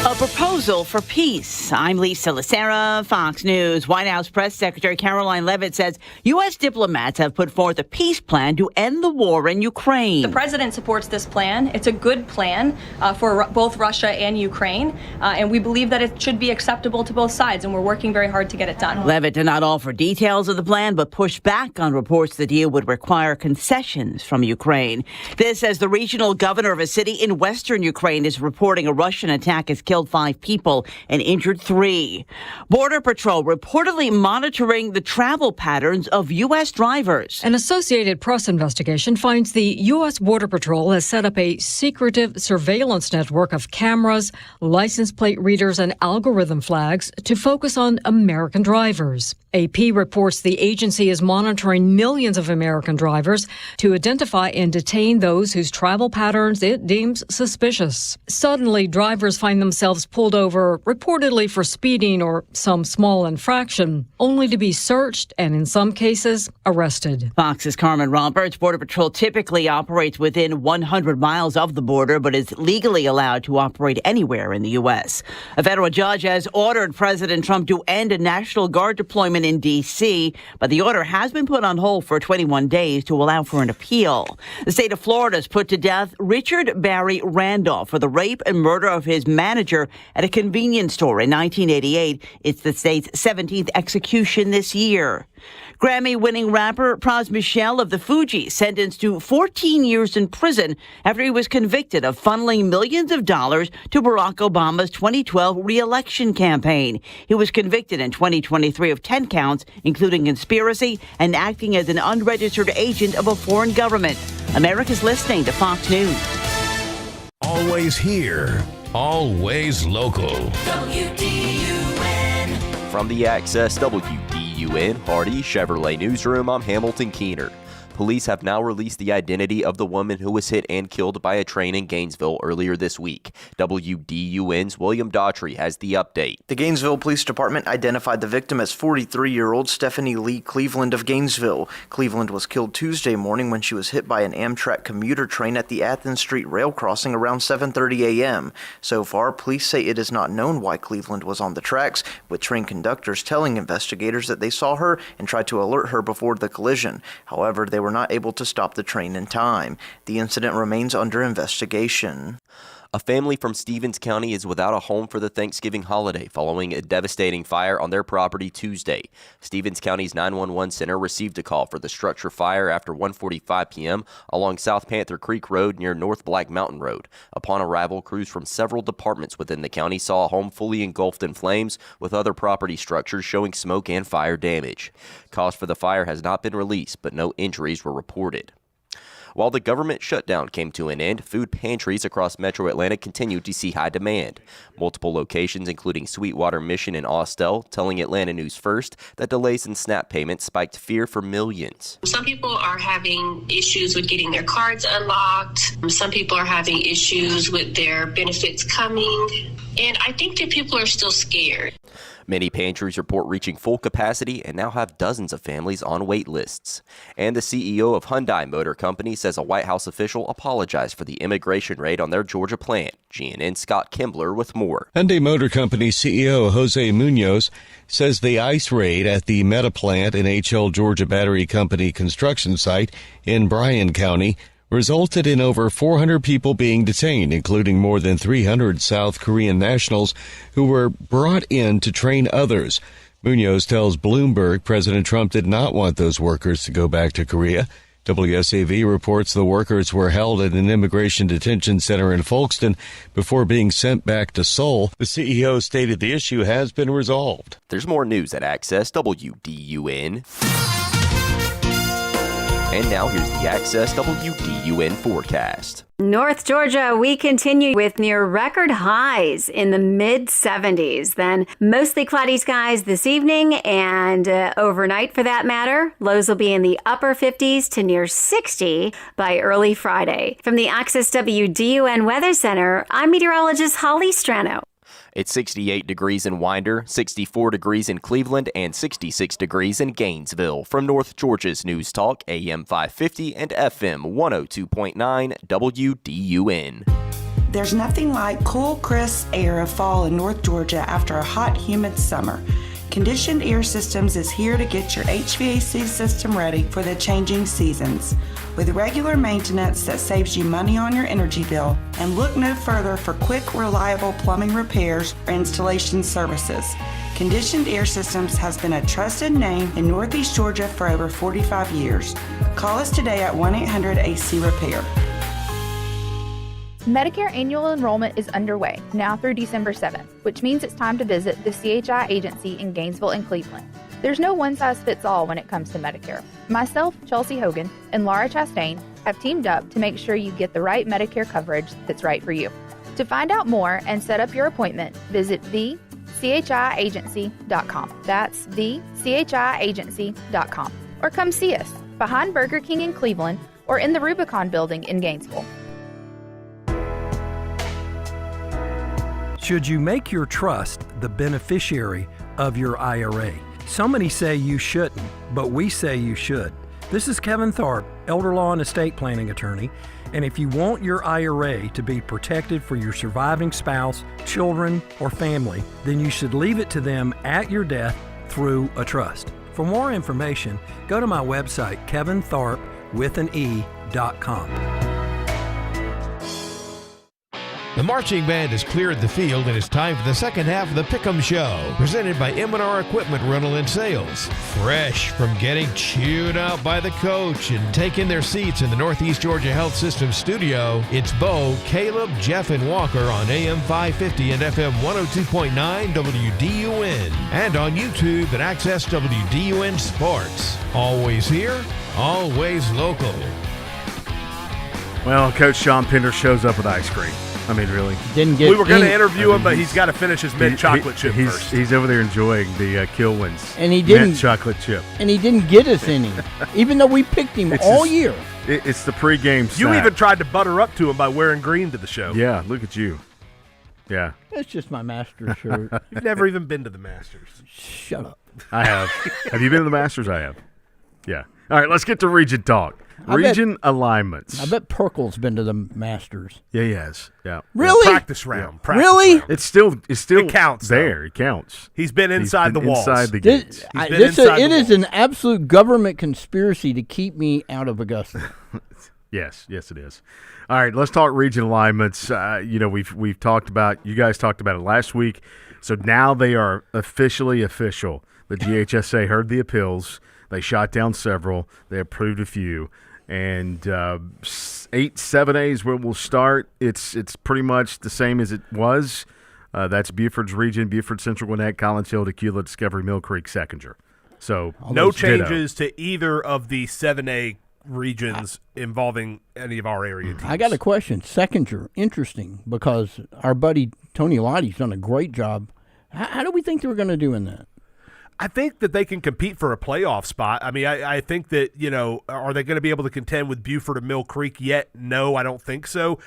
A proposal for peace. I'm Lisa Lacera, Fox News. White House Press Secretary Caroline Leavitt says U.S. diplomats have put forth a peace plan to end the war in Ukraine. The president supports this plan. It's a good plan for both Russia and Ukraine, and we believe that it should be acceptable to both sides, and we're working very hard to get it done. Leavitt did not offer details of the plan, but pushed back on reports the deal would require concessions from Ukraine. This as the regional governor of a city in western Ukraine is reporting a Russian attack has killed 5 people and injured 3. Border Patrol reportedly monitoring the travel patterns of U.S. drivers. An Associated Press investigation finds the U.S. Border Patrol has set up a secretive surveillance network of cameras, license plate readers, and algorithm flags to focus on American drivers. AP reports the agency is monitoring millions of American drivers to identify and detain those whose travel patterns it deems suspicious. Suddenly, drivers find themselves pulled over, reportedly for speeding or some small infraction, only to be searched and, in some cases, arrested. Fox's Carmen Roberts. Border Patrol typically operates within 100 miles of the border, but is legally allowed to operate anywhere in the U.S. A federal judge has ordered President Trump to end a National Guard deployment in D.C., but the order has been put on hold for 21 days to allow for an appeal. The state of Florida has put to death Richard Barry Randolph for the rape and murder of his manager at a convenience store in 1988. It's the state's 17th execution this year. Grammy-winning rapper Pras Michel of the Fugees sentenced to 14 years in prison after he was convicted of funneling millions of dollars to Barack Obama's 2012 re-election campaign. He was convicted in 2023 of 10 counts, including conspiracy and acting as an unregistered agent of a foreign government. America's listening to Fox News. Always here, always local. WDUN. From the Access WDUN Hardy Chevrolet Newsroom, I'm Hamilton Keener. Police have now released the identity of the woman who was hit and killed by a train in Gainesville earlier this week. WDUN's William Daughtry has the update. The Gainesville Police Department identified the victim as 43-year-old Stephanie Lee Cleveland of Gainesville. Cleveland was killed Tuesday morning when she was hit by an Amtrak commuter train at the Athens Street rail crossing around 7:30 a.m. So far, police say it is not known why Cleveland was on the tracks, with train conductors telling investigators that they saw her and tried to alert her before the collision. However, they were not able to stop the train in time. The incident remains under investigation. A family from Stevens County is without a home for the Thanksgiving holiday following a devastating fire on their property Tuesday. Stevens County's 911 center received a call for the structure fire after 1:45 p.m. along South Panther Creek Road near North Black Mountain Road. Upon arrival, crews from several departments within the county saw a home fully engulfed in flames, with other property structures showing smoke and fire damage. Cause for the fire has not been released, but no injuries were reported. While the government shutdown came to an end, food pantries across Metro Atlanta continued to see high demand. Multiple locations, including Sweetwater Mission and Austell, telling Atlanta News First that delays in SNAP payments spiked fear for millions. Some people are having issues with getting their cards unlocked. Some people are having issues with their benefits coming. And I think that people are still scared. Many pantries report reaching full capacity and now have dozens of families on wait lists. And the CEO of Hyundai Motor Company says a White House official apologized for the immigration raid on their Georgia plant. GNN's Scott Kimbler with more. Hyundai Motor Company CEO Jose Munoz says the ICE raid at the Meta plant and HL Georgia Battery Company construction site in Bryan County resulted in over 400 people being detained, including more than 300 South Korean nationals who were brought in to train others. Munoz tells Bloomberg President Trump did not want those workers to go back to Korea. WSAV reports the workers were held at an immigration detention center in Folkestone before being sent back to Seoul. The CEO stated the issue has been resolved. There's more news at Access WDUN. And now here's the Access WDUN forecast. North Georgia, we continue with near record highs in the mid-70s. Then mostly cloudy skies this evening and overnight for that matter. Lows will be in the upper 50s to near 60 by early Friday. From the Access WDUN Weather Center, I'm meteorologist Holly Strano. It's 68 degrees in Winder, 64 degrees in Cleveland, and 66 degrees in Gainesville. From North Georgia's News Talk, AM 550 and FM 102.9 WDUN. There's nothing like cool, crisp air of fall in North Georgia after a hot, humid summer. Conditioned Air Systems is here to get your HVAC system ready for the changing seasons. With regular maintenance that saves you money on your energy bill, and look no further for quick, reliable plumbing repairs or installation services. Conditioned Air Systems has been a trusted name in Northeast Georgia for over 45 years. Call us today at 1-800-AC-REPAIR. Medicare annual enrollment is underway, now through December 7th, which means it's time to visit the CHI agency in Gainesville and Cleveland. There's no one-size-fits-all when it comes to Medicare. Myself, Chelsea Hogan, and Laura Chastain have teamed up to make sure you get the right Medicare coverage that's right for you. To find out more and set up your appointment, visit thechiagency.com. That's thechiagency.com. Or come see us behind Burger King in Cleveland or in the Rubicon building in Gainesville. Should you make your trust the beneficiary of your IRA? So many say you shouldn't, but we say you should. This is Kevin Tharp, elder law and estate planning attorney, and if you want your IRA to be protected for your surviving spouse, children, or family, then you should leave it to them at your death through a trust. For more information, go to my website, kevintharp.com. The marching band has cleared the field, and it's time for the second half of the Pick'em Show, presented by M&R Equipment Rental and Sales. Fresh from getting chewed out by the coach and taking their seats in the Northeast Georgia Health System studio, it's Bo, Caleb, Jeff, and Walker on AM 550 and FM 102.9 WDUN, and on YouTube at Access WDUN Sports. Always here, always local. Well, Coach Sean Pinder shows up with ice cream. I mean, really. We were going to interview him, but he's got to finish his mint chocolate chip first. He's over there enjoying the Kilwins and he didn't, mint chocolate chip. And he didn't get us any, even though we picked him all year. It's the pregame snack. You even tried to butter up to him by wearing green to the show. Yeah, look at you. Yeah. That's just my Masters shirt. You've never even been to the Masters. Shut up. I have. Have you been to the Masters? I have. Yeah. All right, let's get to region talk. Region alignments. I bet Perkle's been to the Masters. Yeah, he has. Yeah. Really? Practice round. Yeah. Really? Round. It's still it counts there. Though. It counts. He's been inside the walls. Inside the gates. It is an absolute government conspiracy to keep me out of Augusta. Yes, it is. All right, let's talk region alignments. We've talked about, you guys talked about it last week. So now they are officially official. The GHSA heard the appeals. They shot down several. They approved a few. And 7A's where we'll start. It's pretty much the same as it was. That's Buford's region, Buford, Central Gwinnett, Collins Hill, Tequila, Discovery, Mill Creek, Seconder. So no changes to either of the 7A regions involving any of our area teams. I got a question. Seconder, interesting, because our buddy Tony Lottie's done a great job. How do we think they were going to do in that? I think that they can compete for a playoff spot. I mean, I think that, are they going to be able to contend with Buford and Mill Creek yet? No, I don't think so.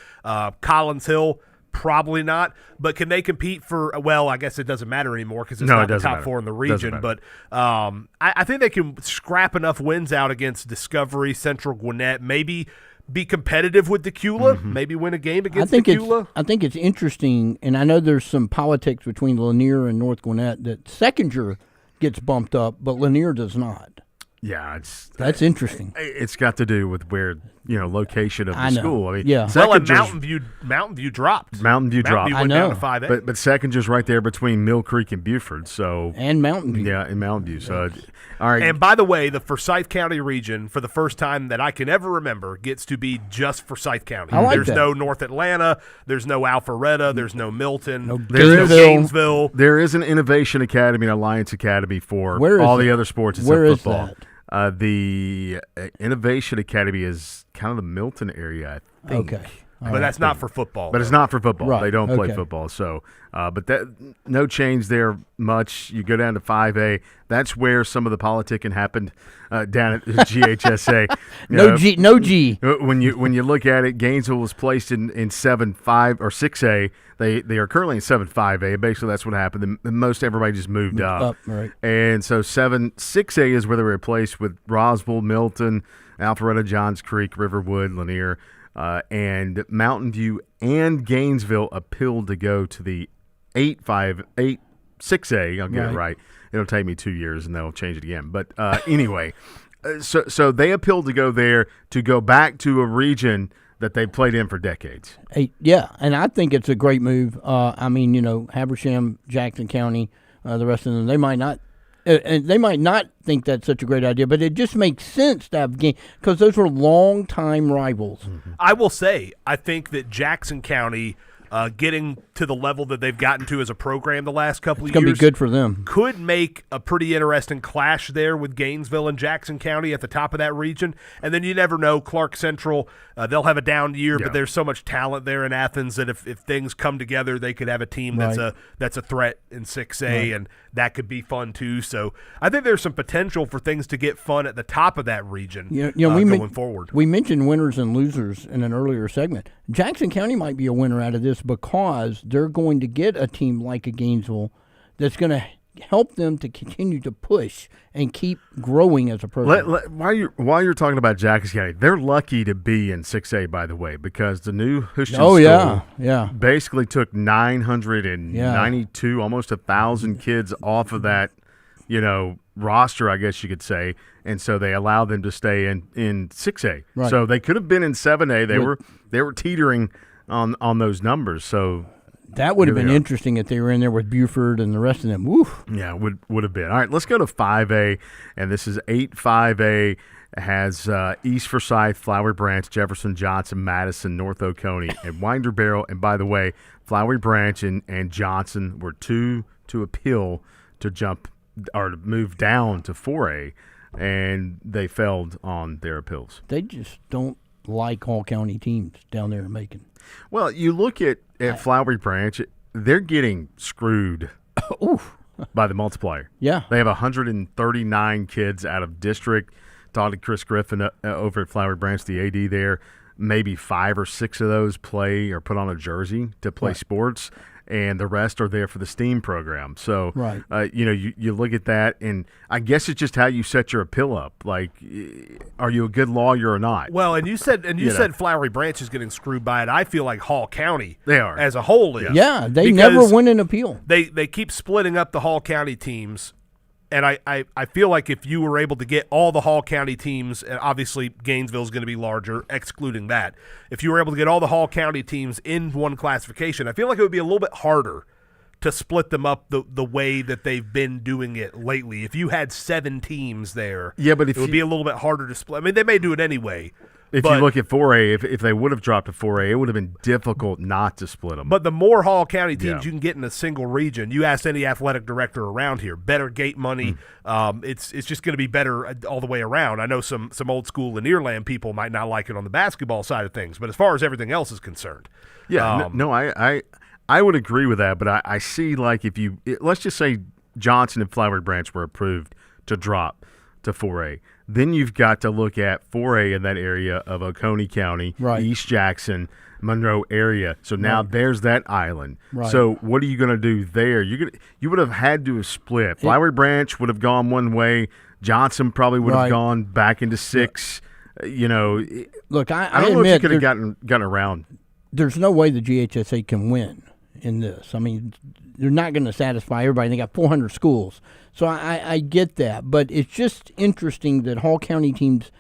Collins Hill, probably not. But can they compete for, well, I guess it doesn't matter anymore because it's not the top four in the region. But I think they can scrap enough wins out against Discovery, Central Gwinnett, maybe be competitive with Tequila, maybe win a game against Tequila. I think it's interesting, and I know there's some politics between Lanier and North Gwinnett, that Seconder gets bumped up, but Lanier does not. Yeah, that's interesting. It's got to do with where location of the school. I mean, yeah. Well, and Mountain View dropped. Mountain View dropped. Went down to 5A. But Seconder's right there between Mill Creek and Buford. So and Mountain View. Yeah, and Mountain View. So all right. And by the way, the Forsyth County region, for the first time that I can ever remember, gets to be just Forsyth County. There's no North Atlanta. There's no Alpharetta. There's no Milton. There's no Gainesville. There is an Innovation Academy, an Alliance Academy for all the other sports except football. Is that? The Innovation Academy is kind of the Milton area, I think. Okay. But that's not for football. But it's not for football. Right. They don't play Okay. football. So, but that no change there much. You go down to 5A. That's where some of the politicking happened down at GHSA. No G. When you look at it, Gainesville was placed in 7-5 or 6A. They are currently in 7-5A. Basically, that's what happened. Most everybody just moved up. Right. And so 6A is where they were replaced with Roswell, Milton, Alpharetta, Johns Creek, Riverwood, Lanier. And Mountain View and Gainesville appealed to go to the 6A. I'll get it right. It'll take me 2 years, and they'll change it again. But anyway, so they appealed to go there to go back to a region that they played in for decades. Yeah, and I think it's a great move. I mean, Habersham, Jackson County, the rest of them, they might not. And they might not think that's such a great idea, but it just makes sense to have games because those were long-time rivals. Mm-hmm. I will say, I think that Jackson County getting to the level that they've gotten to as a program the last couple of years. It's going to be good for them. Could make a pretty interesting clash there with Gainesville and Jackson County at the top of that region. And then you never know, Clark Central, they'll have a down year, but there's so much talent there in Athens that if things come together, they could have a team that's a threat in 6A, and that could be fun too. So I think there's some potential for things to get fun at the top of that region going forward. We mentioned winners and losers in an earlier segment. Jackson County might be a winner out of this because they're going to get a team like a Gainesville that's going to help them to continue to push and keep growing as a program. While you're talking about Jackson County, they're lucky to be in 6A, by the way, because the new Houston school basically took 992, almost 1,000 kids off of that, roster, I guess you could say, and so they allowed them to stay in 6A. Right. So they could have been in 7A. They were teetering on those numbers. So that would have been interesting if they were in there with Buford and the rest of them. Woof. Yeah, would have been. All right, let's go to 5A, and this is 8-5A. Has East Forsyth, Flowery Branch, Jefferson, Johnson, Madison, North Oconee, and Winder Barrow. And by the way, Flowery Branch and Johnson were two to appeal to jump or to move down to 4A, and they failed on their appeals. They just don't like all county teams down there in Macon. Well, you look at Flowery Branch, they're getting screwed by the multiplier. Yeah. They have 139 kids out of district. Talked to Chris Griffin over at Flowery Branch, the AD there. Maybe 5 or 6 of those play or put on a jersey to play sports, and the rest are there for the STEAM program. So, you look at that, and I guess it's just how you set your appeal up. Like, are you a good lawyer or not? Well, and you said Flowery Branch is getting screwed by it. I feel like Hall County as a whole is. Yeah, they never win an appeal. They keep splitting up the Hall County teams. And I feel like if you were able to get all the Hall County teams, and obviously Gainesville is going to be larger, excluding that. If you were able to get all the Hall County teams in one classification, I feel like it would be a little bit harder to split them up the way that they've been doing it lately. If you had 7 teams there, but it would be a little bit harder to split. I mean, they may do it anyway. If you look at 4A, if they would have dropped to 4A, it would have been difficult not to split them. But the more Hall County teams you can get in a single region, you ask any athletic director around here, better gate money. It's just going to be better all the way around. I know some old school Lanierland people might not like it on the basketball side of things, but as far as everything else is concerned. Yeah, I would agree with that, but I see, like, let's just say Johnson and Flowery Branch were approved to drop to 4A. Then you've got to look at 4A in that area of Oconee County, East Jackson, Monroe area. So now there's that island. Right. So what are you going to do there? You would have had to have split. Flowery Branch would have gone one way. Johnson probably would have gone back into 6. Look, I don't know if you could have gotten around. There's no way the GHSA can win in this. I mean, they're not going to satisfy everybody. They got 400 schools. So I get that. But it's just interesting that Hall County teams,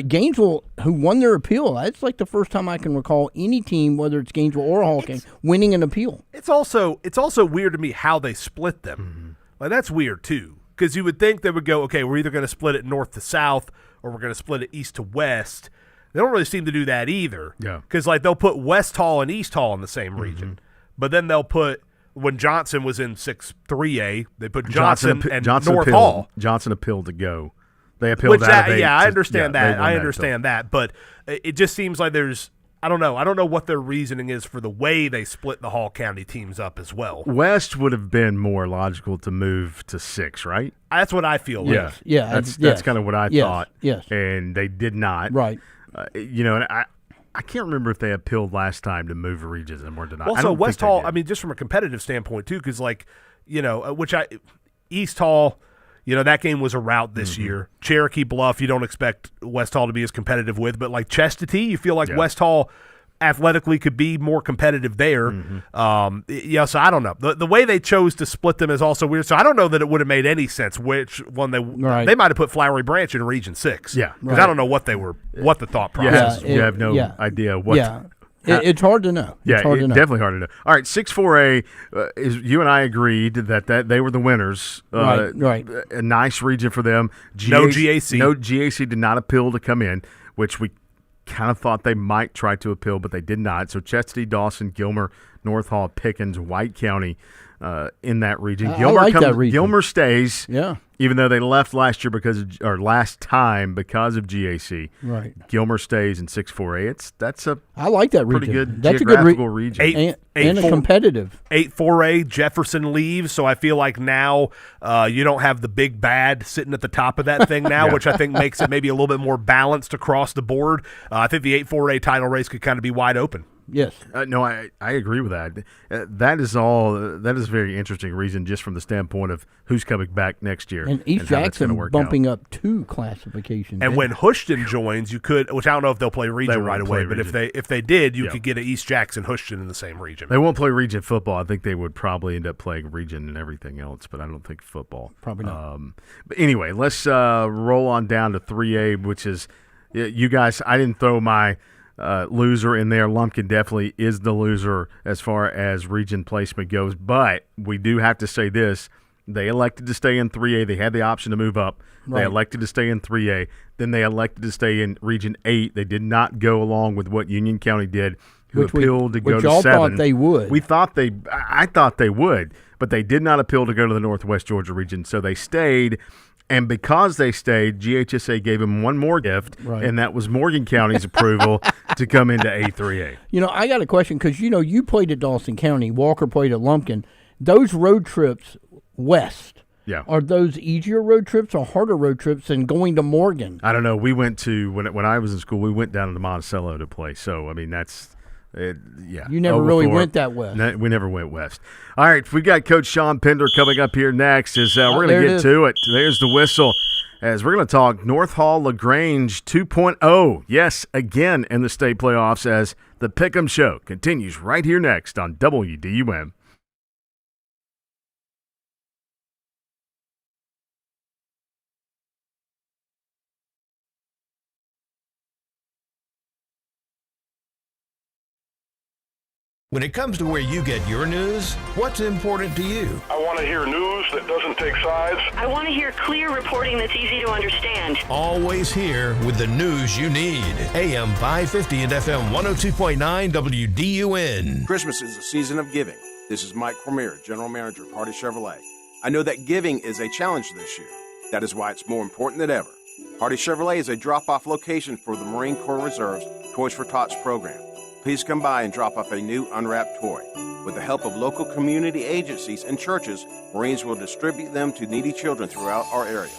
Gainesville, who won their appeal, that's like the first time I can recall any team, whether it's Gainesville or Hall County, winning an appeal. It's also weird to me how they split them. Like, that's weird, too. Because you would think they would go, okay, we're either going to split it north to south or we're going to split it east to west. They don't really seem to do that either. Yeah. Because, like, they'll put West Hall and East Hall in the same region. But then they'll put, when Johnson was in 6-3A, they put Johnson and North Hall. Johnson appealed to go. They appealed out of 8. Yeah, I understand that. I understand that. But it just seems like there's I don't know. I don't know what their reasoning is for the way they split the Hall County teams up as well. West would have been more logical to move to 6, right? That's what I feel like. Yeah, Yeah, That's kind of what I thought. Yes. And they did not. Right. And I can't remember if they appealed last time to move regions and were denied. Also, West Hall, I mean, just from a competitive standpoint, too, because, East Hall, that game was a rout this year. Cherokee Bluff, you don't expect West Hall to be as competitive with, but like Chestatee, you feel like West Hall athletically could be more competitive there. So I don't know. The way they chose to split them is also weird. So I don't know that it would have made any sense which one they might have put Flowery Branch in Region 6. Yeah. Because I don't know what the thought process was. You have no idea what. Yeah. It's hard to know. Yeah, it's hard to know. Definitely hard to know. All right, 6-4A, you and I agreed that they were the winners. Right. A nice region for them. No GAC. No GAC did not appeal to come in, which we kind of thought they might try to appeal, but they did not. So Chestatee, Dawson, Gilmer, North Hall, Pickens, White County in that region. I like that region. Gilmer stays. Yeah. Even though they left last time because of GAC. Right. Gilmer stays in 6-4A. I like that region. Pretty good That's geographical a good region. And a competitive. 8-4A, Jefferson leaves, so I feel like now you don't have the big bad sitting at the top of that thing now, which I think makes it maybe a little bit more balanced across the board. I think the 8-4A title race could kind of be wide open. Yes. No, I agree with that. That is a very interesting reason just from the standpoint of who's coming back next year. And East Jackson bumping up 2 classifications. And when Houston joins, you could, which I don't know if they'll play region right away, but if they did, you could get an East Jackson Houston in the same region. They won't play region football. I think they would probably end up playing region and everything else, but I don't think football. Probably not. But anyway, let's roll on down to 3A, which is you guys. I didn't throw my loser in there. Lumpkin definitely is the loser as far as region placement goes, but we do have to say this. They elected to stay in 3A. They had the option to move up. They elected to stay in 3A. Then they elected to stay in Region 8. They did not go along with what Union County did, who appealed to go to 7. Which y'all thought they would. I thought they would, but they did not appeal to go to the Northwest Georgia region, so they stayed. And because they stayed, GHSA gave them one more gift, and that was Morgan County's approval to come into A3A. I got a question because, you played at Dawson County. Walker played at Lumpkin. Those road trips west, are those easier road trips or harder road trips than going to Morgan? I don't know. We went to, when I was in school, we went down to Monticello to play. So, I mean, that's – You never really went that west. We never went west. All right, we got Coach Sean Pender coming up here next. We're going to get to it. There's the whistle as we're going to talk North Hall LaGrange 2.0. Yes, again in the state playoffs as the Pick'em Show continues right here next on WDUM. When it comes to where you get your news, what's important to you? I want to hear news that doesn't take sides. I want to hear clear reporting that's easy to understand. Always here with the news you need. AM 550 and FM 102.9 WDUN. Christmas is a season of giving. This is Mike Cormier, General Manager of Hardy Chevrolet. I know that giving is a challenge this year. That is why it's more important than ever. Hardy Chevrolet is a drop-off location for the Marine Corps Reserve's Toys for Tots program. Please come by and drop off a new unwrapped toy. With the help of local community agencies and churches, Marines will distribute them to needy children throughout our area.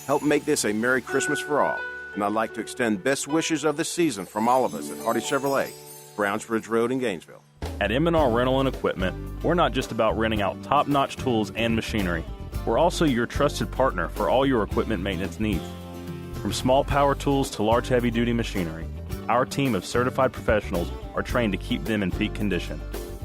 Help make this a Merry Christmas for all. And I'd like to extend best wishes of the season from all of us at Hardy Chevrolet, Brownsbridge Road in Gainesville. At M&R Rental and Equipment, we're not just about renting out top-notch tools and machinery. We're also your trusted partner for all your equipment maintenance needs. From small power tools to large heavy-duty machinery, our team of certified professionals are trained to keep them in peak condition.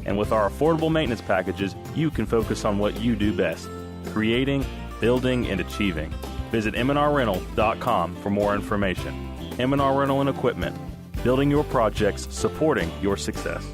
And with our affordable maintenance packages, you can focus on what you do best, creating, building, and achieving. Visit mnrrental.com for more information. M&R Rental and Equipment, building your projects, supporting your success.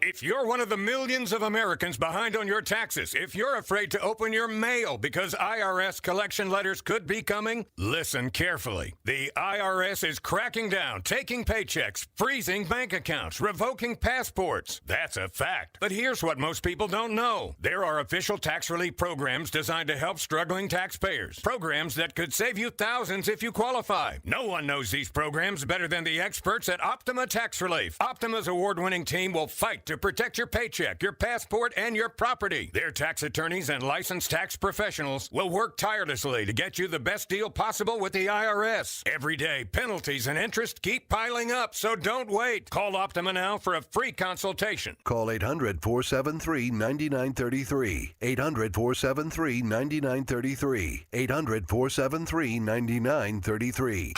If you're one of the millions of Americans behind on your taxes, if you're afraid to open your mail because IRS collection letters could be coming, listen carefully. The IRS is cracking down, taking paychecks, freezing bank accounts, revoking passports. That's a fact. But here's what most people don't know. There are official tax relief programs designed to help struggling taxpayers. Programs that could save you thousands if you qualify. No one knows these programs better than the experts at Optima Tax Relief. Optima's award-winning team will fight to protect your paycheck, your passport, and your property. Their tax attorneys and licensed tax professionals will work tirelessly to get you the best deal possible with the IRS. Every day, penalties and interest keep piling up, so don't wait. Call Optima now for a free consultation. Call 800-473-9933. 800-473-9933. 800-473-9933.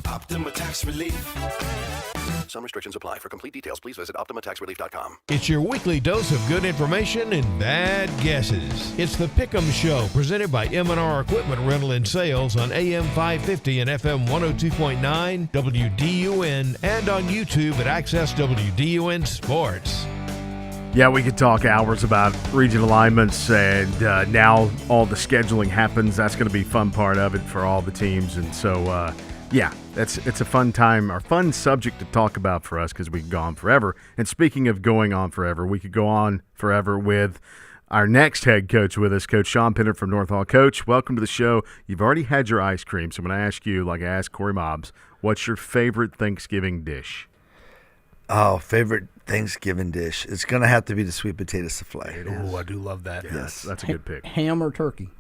Optima Tax Relief. Some restrictions apply. For complete details, please visit OptimaTaxRelief.com. It's your weekly dose of good information and bad guesses. It's the Pick'em Show, presented by M&R Equipment Rental and Sales on AM 550 and FM 102.9 WDUN, and on YouTube at Access WDUN Sports. Yeah, we could talk hours about region alignments, and now all the scheduling happens. That's going to be a fun part of it for all the teams, and so yeah, it's a fun time, or fun subject to talk about for us, because we could go on forever. And speaking of going on forever, we could go on forever with our next head coach with us, Coach Sean Pender from North Hall. Coach, welcome to the show. You've already had your ice cream, so I'm going to ask you, like I asked Corey Mobbs, what's your favorite Thanksgiving dish? Oh, favorite Thanksgiving dish. It's going to have to be the sweet potato souffle. Oh, I do love that. Yes. That's a good pick. Ham or turkey?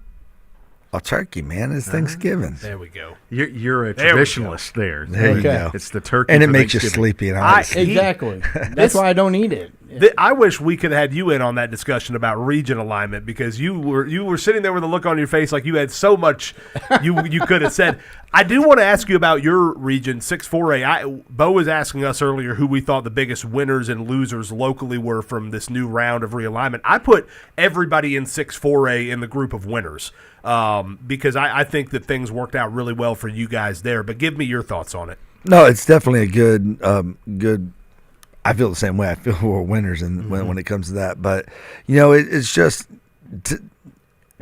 Oh, turkey, man. It's Thanksgiving. There we go. You're a traditionalist there. There you go. It's the turkey. And it for makes you Thanksgiving. sleepy and ice. Exactly. That's why I don't eat it. I wish we could have had you in on that discussion about region alignment, because you were sitting there with a look on your face like you had so much you could have said. I do want to ask you about your region, 6-4A. Bo was asking us earlier who we thought the biggest winners and losers locally were from this new round of realignment. I put everybody in 6-4A in the group of winners because I think that things worked out really well for you guys there. But give me your thoughts on it. No, it's definitely a good. I feel the same way. I feel we're winners when it comes to that. But, it's just,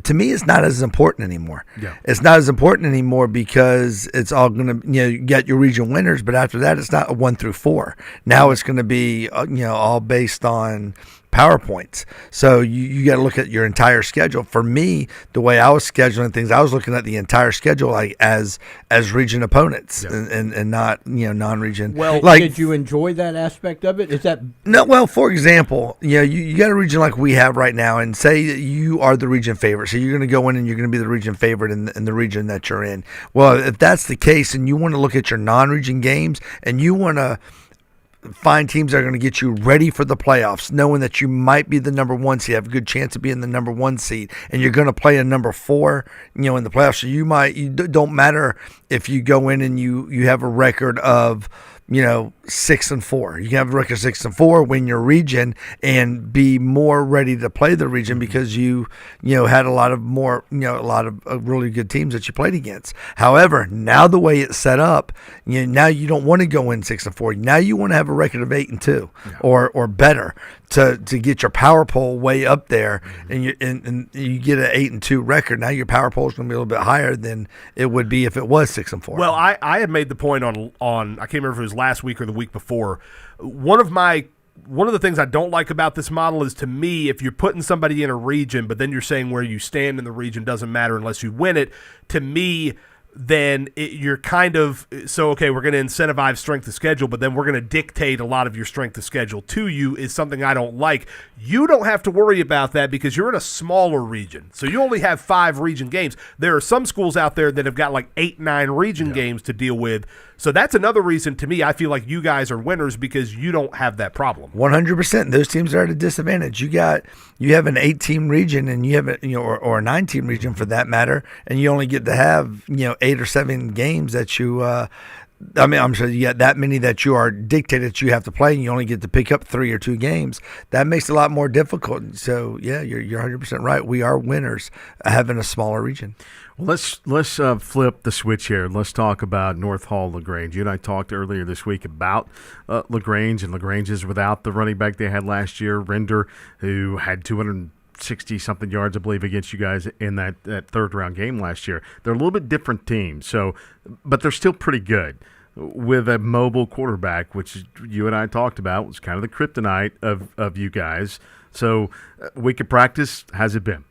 to me, it's not as important anymore. Yeah. It's not as important anymore because it's all going to, you get your region winners, but after that, it's not a 1 through 4. Now it's going to be, all based on PowerPoints. So you got to look at your entire schedule. For me, the way I was scheduling things, I was looking at the entire schedule like as region opponents and not non-region. Well, like, did you enjoy that aspect of it? Is that no? Well, for example, you got a region like we have right now, and say that you are the region favorite. So you're going to go in and you're going to be the region favorite in the region that you're in. Well, if that's the case, and you want to look at your non-region games, and you want to find teams that are going to get you ready for the playoffs, knowing that you might be the number 1 seed, have a good chance of being the number 1 seed, and you're going to play a number 4, in the playoffs. So you don't matter if you go in and you have a record of 6-4. You can have a record 6-4, win your region, and be more ready to play the region because you had a lot of really good teams that you played against. However, now the way it's set up, now you don't want to go in 6-4. Now you want to have a record of 8-2 or better to get your power poll way up there, and you get an 8-2 record. Now your power poll is going to be a little bit higher than it would be if it was 6-4. Well, I had made the point on I can't remember if it was last week or the week before. One of the things I don't like about this model is, to me, if you're putting somebody in a region, but then you're saying where you stand in the region doesn't matter unless you win it, to me, then you're kind of, okay, we're going to incentivize strength of schedule, but then we're going to dictate a lot of your strength of schedule to you, is something I don't like. You don't have to worry about that because you're in a smaller region. So you only have 5 region games. There are some schools out there that have got like 8-9 region games to deal with. So that's another reason, to me, I feel like you guys are winners because you don't have that problem. 100%. Those teams are at a disadvantage. You have an 8-team region, and you have or a 9-team region for that matter, and you only get to have 8 or 7 games that you I mean, I'm sure you got that many that you are dictated that you have to play, and you only get to pick up 3 or 2 games. That makes it a lot more difficult. So, yeah, you're 100% right. We are winners having a smaller region. Well, let's flip the switch here. Let's talk about North Hall LaGrange. You and I talked earlier this week about LaGrange, and LaGrange is without the running back they had last year, Render, who had 260-something yards, I believe, against you guys in that third-round game last year. They're a little bit different team, but they're still pretty good. With a mobile quarterback, which you and I talked about, was kind of the kryptonite of you guys. So, week of practice, how's it been?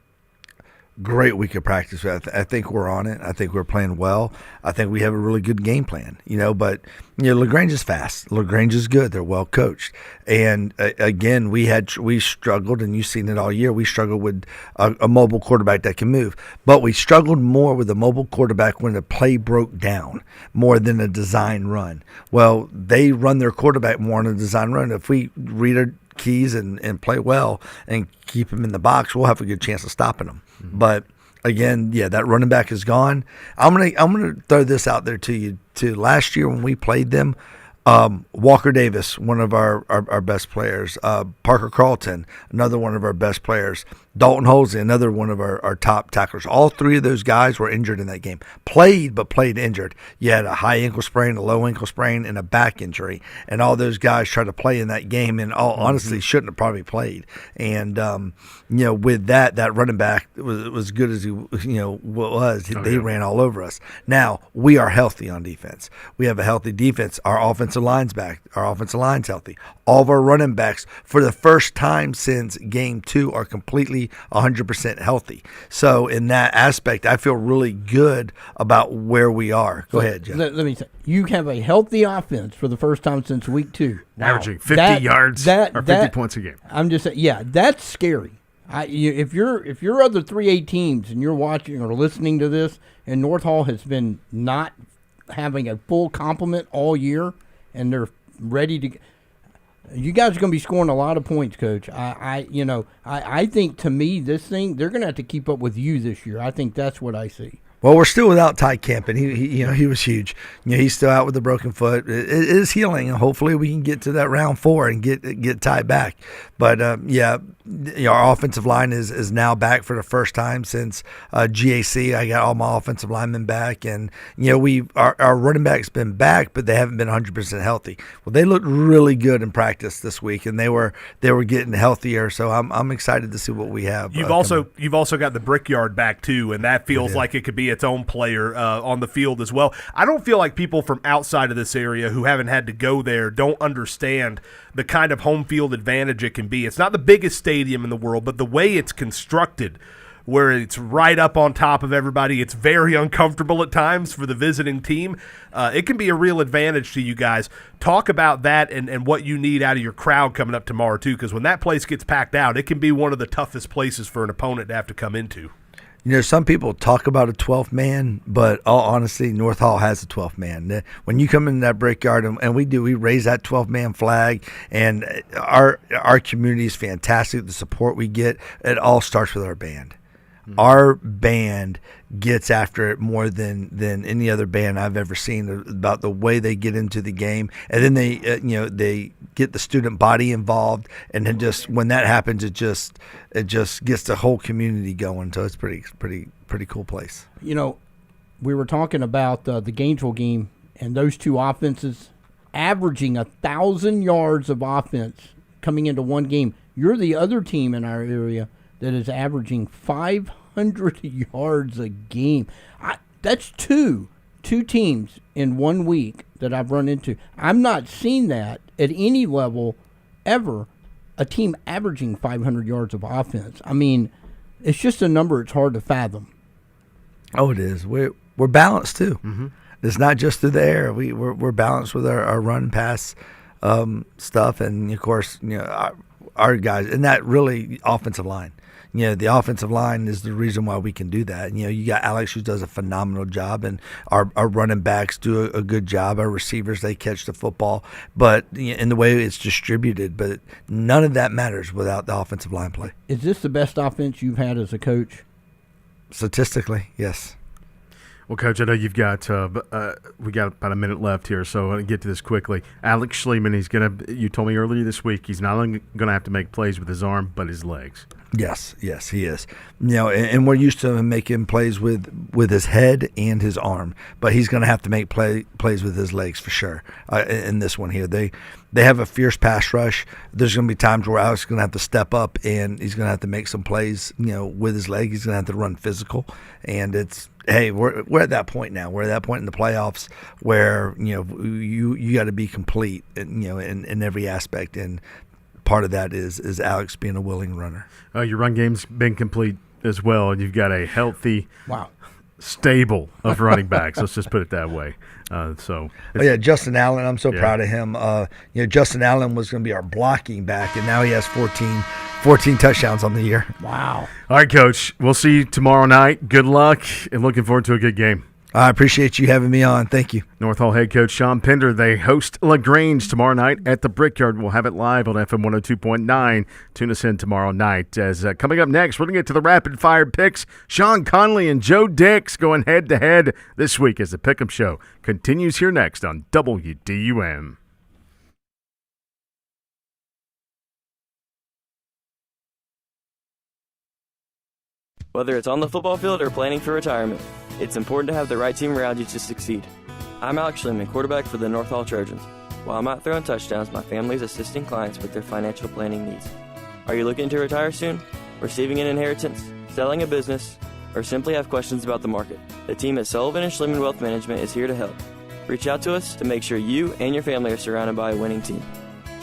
Great week of practice. I think we're on it. I think we're playing well. I think we have a really good game plan, but LaGrange is fast. LaGrange is good. They're well coached. And again, we struggled, and you've seen it all year. We struggled with a mobile quarterback that can move, but we struggled more with a mobile quarterback when the play broke down more than a design run. Well, they run their quarterback more on a design run. If we read our keys and play well and keep them in the box, we'll have a good chance of stopping them. But again, yeah, that running back is gone. I'm gonna throw this out there to you too. Last year when we played them, Walker Davis, one of our best players, Parker Carlton, another one of our best players, Dalton Holsey, another one of our top tacklers. All 3 of those guys were injured in that game. Played injured. You had a high ankle sprain, a low ankle sprain, and a back injury. And all those guys tried to play in that game and honestly shouldn't have probably played. And, with that running back was as good as he was. They ran all over us. Now, we are healthy on defense. We have a healthy defense. Our offensive line's back. Our offensive line's healthy. All of our running backs, for the first time since game 2, are completely 100% healthy. So in that aspect, I feel really good about where we are. Go ahead, Jeff. Let me say, you have a healthy offense for the first time since week 2. Averaging 50 yards or 50 points a game. I'm just saying, yeah, that's scary. If you're other 3A teams and you're watching or listening to this, and North Hall has been not having a full complement all year, and they're ready to. You guys are going to be scoring a lot of points, Coach. I think, to me, this thing, they're going to have to keep up with you this year. I think that's what I see. Well, we're still without Ty Kemp, and he was huge. He's still out with a broken foot. It is healing, and hopefully we can get to that round 4 and get Ty back. But our offensive line is now back for the first time since GAC. I got all my offensive linemen back, and our running back's been back, but they haven't been 100% healthy. Well, they looked really good in practice this week, and they were getting healthier. So I'm excited to see what we have. You've also got the Brickyard back too, and that feels like it could be its own player on the field as well. I don't feel like people from outside of this area who haven't had to go there don't understand the kind of home field advantage it can be. It's not the biggest stadium in the world, but the way it's constructed, where it's right up on top of everybody, it's very uncomfortable at times for the visiting team. It can be a real advantage to you guys. Talk about that and what you need out of your crowd coming up tomorrow too, because when that place gets packed out, it can be one of the toughest places for an opponent to have to come into. Some people talk about a 12th man, but all honesty, North Hall has a 12th man. When you come into that Brickyard, and we raise that 12-man flag, and our community is fantastic. The support we get, it all starts with our band. Mm-hmm. Our band gets after it more than any other band I've ever seen, about the way they get into the game, and then they get the student body involved, and then just when that happens, it just gets the whole community going. So it's pretty cool place. We were talking about the Gainesville game, and those two offenses averaging 1,000 yards of offense coming into one game. You're the other team in our area that is averaging 500 yards a game. That's two teams in 1 week that I've run into. I'm not seeing that at any level ever, a team averaging 500 yards of offense. I mean, it's just a number it's hard to fathom. Oh, it is. We're balanced too. Mm-hmm. It's not just through the air. We're balanced with our run pass stuff, and of course, our guys, and that really offensive line. The offensive line is the reason why we can do that. You got Alex, who does a phenomenal job, and our running backs do a good job. Our receivers, they catch the football, but in the way it's distributed. But none of that matters without the offensive line play. Is this the best offense you've had as a coach? Statistically, yes. Well, Coach, I know you've got we got about a minute left here, so I want to get to this quickly. Alex Schliemann, you told me earlier this week, he's not only going to have to make plays with his arm, but his legs. Yes, he is. And we're used to him making plays with his head and his arm, but he's going to have to make plays with his legs for sure. In this one here, they have a fierce pass rush. There's going to be times where Alex is going to have to step up and he's going to have to make some plays, with his leg. He's going to have to run physical, and we're at that point now. We're at that point in the playoffs where you got to be complete, in every aspect, and part of that is Alex being a willing runner. Your run game's been complete as well, and you've got a healthy, stable of running backs. Let's just put it that way. Justin Allen, I'm so proud of him. Justin Allen was going to be our blocking back, and now he has 14 touchdowns on the year. Wow. All right, Coach. We'll see you tomorrow night. Good luck, and looking forward to a good game. I appreciate you having me on. Thank you. North Hall head coach Sean Pender. They host LaGrange tomorrow night at the Brickyard. We'll have it live on FM 102.9. Tune us in tomorrow night. As coming up next, we're going to get to the rapid fire picks. Sean Conley and Joe Dix going head to head this week as the Pick'em Show continues here next on WDUM. Whether it's on the football field or planning for retirement, it's important to have the right team around you to succeed. I'm Alex Schliemann, quarterback for the North Hall Trojans. While I'm out throwing touchdowns, my family is assisting clients with their financial planning needs. Are you looking to retire soon, receiving an inheritance, selling a business, or simply have questions about the market? The team at Sullivan & Schliemann Wealth Management is here to help. Reach out to us to make sure you and your family are surrounded by a winning team.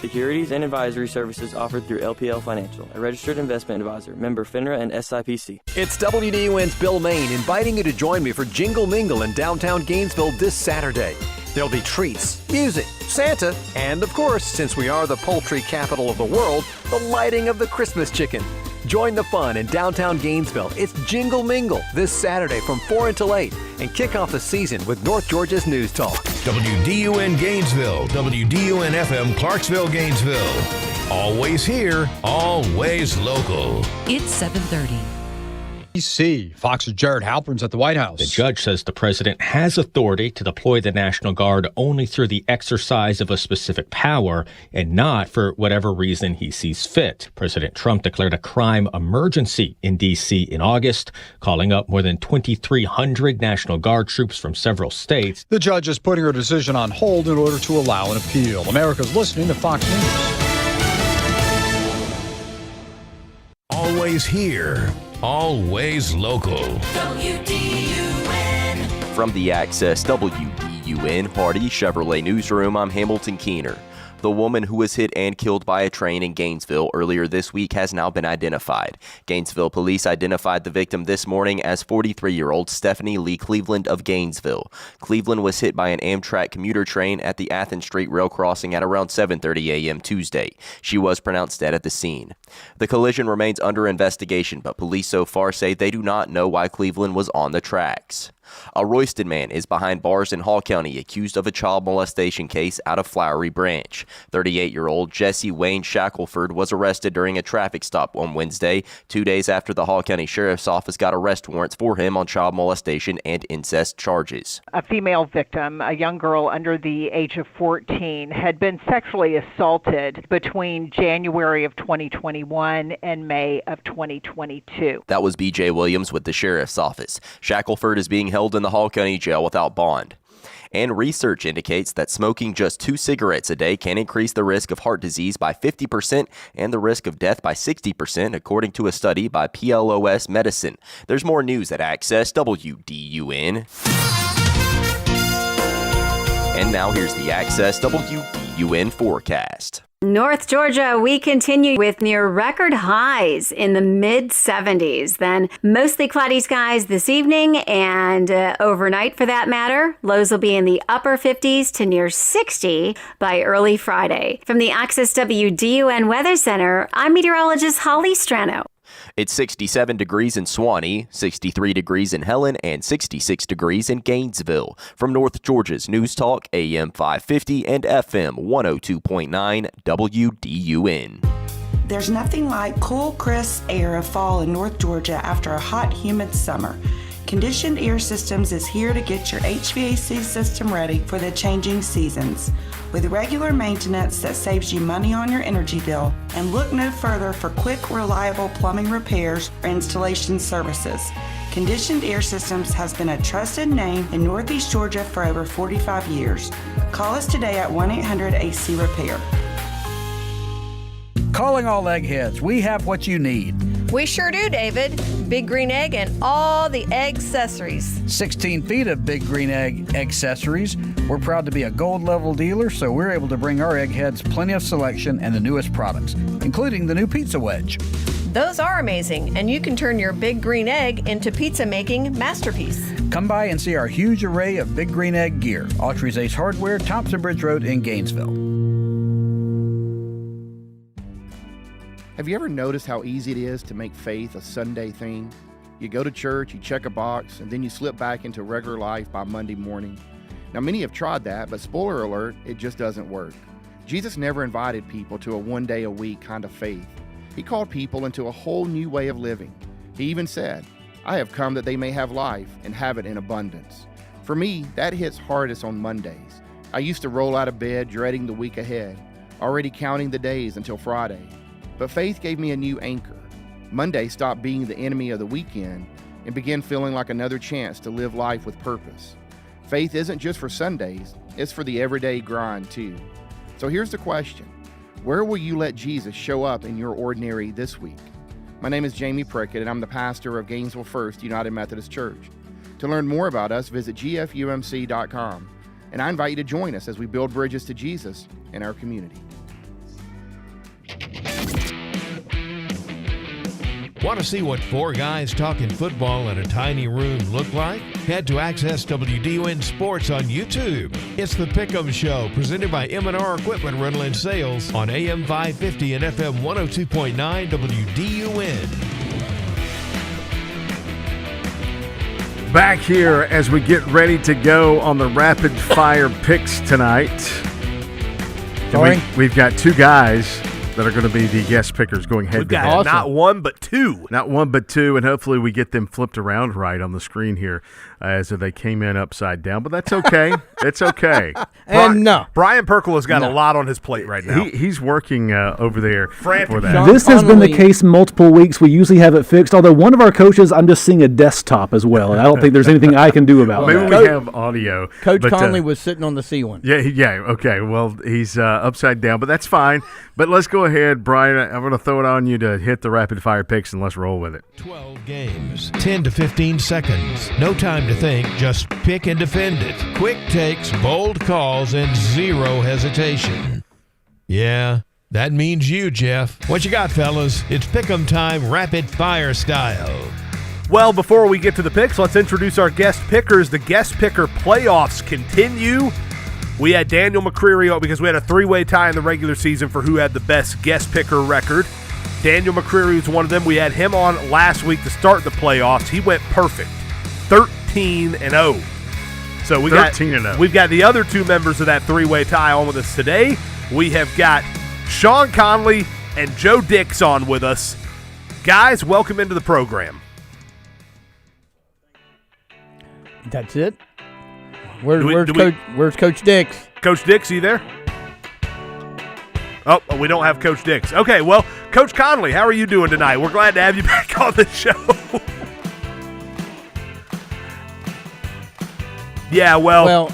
Securities and advisory services offered through LPL Financial, a registered investment advisor, member FINRA and SIPC. It's WDUN's Bill Main inviting you to join me for Jingle Mingle in downtown Gainesville this Saturday. There'll be treats, music, Santa, and of course, since we are the poultry capital of the world, the lighting of the Christmas chicken. Join the fun in downtown Gainesville. It's Jingle Mingle this Saturday from 4 until 8 and kick off the season with North Georgia's News Talk. WDUN Gainesville, WDUN FM Clarksville, Gainesville. Always here, always local. It's 7:30. Fox's Jared Halpern's at the White House. The judge says the president has authority to deploy the National Guard only through the exercise of a specific power and not for whatever reason he sees fit. President Trump declared a crime emergency in D.C. in August, calling up more than 2,300 National Guard troops from several states. The judge is putting her decision on hold in order to allow an appeal. America's listening to Fox News. Always here, always local. WDUN. From the Access WDUN Hardy Chevrolet Newsroom, I'm Hamilton Keener. The woman who was hit and killed by a train in Gainesville earlier this week has now been identified. Gainesville police identified the victim this morning as 43-year-old Stephanie Lee Cleveland of Gainesville. Cleveland was hit by an Amtrak commuter train at the Athens Street rail crossing at around 7:30 a.m. Tuesday. She was pronounced dead at the scene. The collision remains under investigation, but police so far say they do not know why Cleveland was on the tracks. A Royston man is behind bars in Hall County accused of a child molestation case out of Flowery Branch. 38-year-old Jesse Wayne Shackelford was arrested during a traffic stop on Wednesday, 2 days after the Hall County Sheriff's Office got arrest warrants for him on child molestation and incest charges. A female victim, a young girl under the age of 14, had been sexually assaulted between January of 2021 and May of 2022. That was B.J. Williams with the Sheriff's Office. Shackelford is being held in the Hall County Jail without bond. And research indicates that smoking just 2 cigarettes a day can increase the risk of heart disease by 50% and the risk of death by 60%, according to a study by PLOS Medicine. There's more news at Access WDUN. And now here's the Access WDUN forecast. North Georgia, we continue with near record highs in the mid-70s. Then mostly cloudy skies this evening and overnight for that matter. Lows will be in the upper 50s to near 60 by early Friday. From the Access WDUN Weather Center, I'm meteorologist Holly Strano. It's 67 degrees in Suwanee, 63 degrees in Helen, and 66 degrees in Gainesville. From North Georgia's News Talk, AM 550 and FM 102.9 WDUN. There's nothing like cool, crisp air of fall in North Georgia after a hot, humid summer. Conditioned Air Systems is here to get your HVAC system ready for the changing seasons. With regular maintenance that saves you money on your energy bill, and look no further for quick, reliable plumbing repairs or installation services. Conditioned Air Systems has been a trusted name in Northeast Georgia for over 45 years. Call us today at 1-800-AC-REPAIR. Calling all eggheads, we have what you need. We sure do, David. Big Green Egg and all the egg accessories. 16 feet of Big Green Egg accessories. We're proud to be a gold level dealer, so we're able to bring our eggheads plenty of selection and the newest products, including the new pizza wedge. Those are amazing, and you can turn your Big Green Egg into pizza-making masterpiece. Come by and see our huge array of Big Green Egg gear. Autry's Ace Hardware, Thompson Bridge Road in Gainesville. Have you ever noticed how easy it is to make faith a Sunday thing? You go to church, you check a box, and then you slip back into regular life by Monday morning. Now, many have tried that, but spoiler alert, it just doesn't work. Jesus never invited people to a one-day-a-week kind of faith. He called people into a whole new way of living. He even said, "I have come that they may have life and have it in abundance." For me, that hits hardest on Mondays. I used to roll out of bed dreading the week ahead, already counting the days until Friday. But faith gave me a new anchor. Monday stopped being the enemy of the weekend and began feeling like another chance to live life with purpose. Faith isn't just for Sundays, it's for the everyday grind too. So here's the question. Where will you let Jesus show up in your ordinary this week? My name is Jamie Prickett, and I'm the pastor of Gainesville First United Methodist Church. To learn more about us, visit gfumc.com. And I invite you to join us as we build bridges to Jesus in our community. Want to see what four guys talking football in a tiny room look like? Head to Access WDUN Sports on YouTube. It's the Pick'em Show, presented by M&R Equipment Rental and Sales on AM 550 and FM 102.9 WDUN. Back here as we get ready to go on the rapid fire picks tonight. We've got two guys that are going to be the guest pickers going head to head. Not one, but two. Not one, but two, and hopefully we get them flipped around right on the screen here as if they came in upside down, but that's okay. It's okay. Brian Perkle has got a lot on his plate right now. He's working over there Frantic. for that. This has been the case multiple weeks. We usually have it fixed, although one of our coaches, I'm just seeing a desktop as well, and I don't think there's anything I can do about Maybe that. we have audio. Coach Conley was sitting on the C1. Yeah, okay. Well, he's upside down, but that's fine. But let's go ahead, Brian. I'm going to throw it on you to hit the rapid fire picks, and let's roll with it. 12 games, 10 to 15 seconds. No time to think, just pick and defend it. Quick takes, bold calls, and zero hesitation. Yeah, that means you, Jeff. What you got, fellas? It's Pick'em time, rapid fire style. Well, before we get to the picks, let's introduce our guest pickers. The guest picker playoffs continue. We had Daniel McCreary because we had a three-way tie in the regular season for who had the best guest picker record. Daniel McCreary was one of them. We had him on last week to start the playoffs. He went perfect, 13-0. So we've got the other two members of that three-way tie on with us today. We have got Sean Conley and Joe Dix on with us. Guys, welcome into the program. That's it. Where's Coach Dix? Coach Dix, you there? Oh, we don't have Coach Dix. Okay, well, Coach Conley, how are you doing tonight? We're glad to have you back on the show. Yeah, well,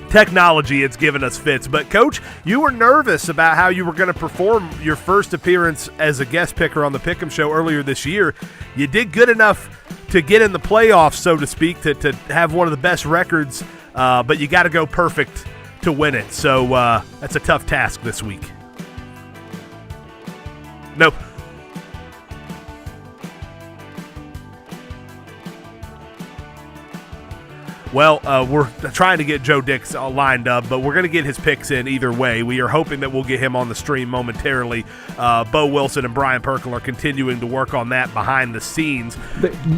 technology has given us fits. But, Coach, you were nervous about how you were going to perform your first appearance as a guest picker on the Pick'em Show earlier this year. You did good enough to get in the playoffs, so to speak, to have one of the best records, but you got to go perfect to win it. So that's a tough task this week. Nope. Well, we're trying to get Joe Dix lined up, but we're going to get his picks in either way. We are hoping that we'll get him on the stream momentarily. Bo Wilson and Brian Perkle are continuing to work on that behind the scenes.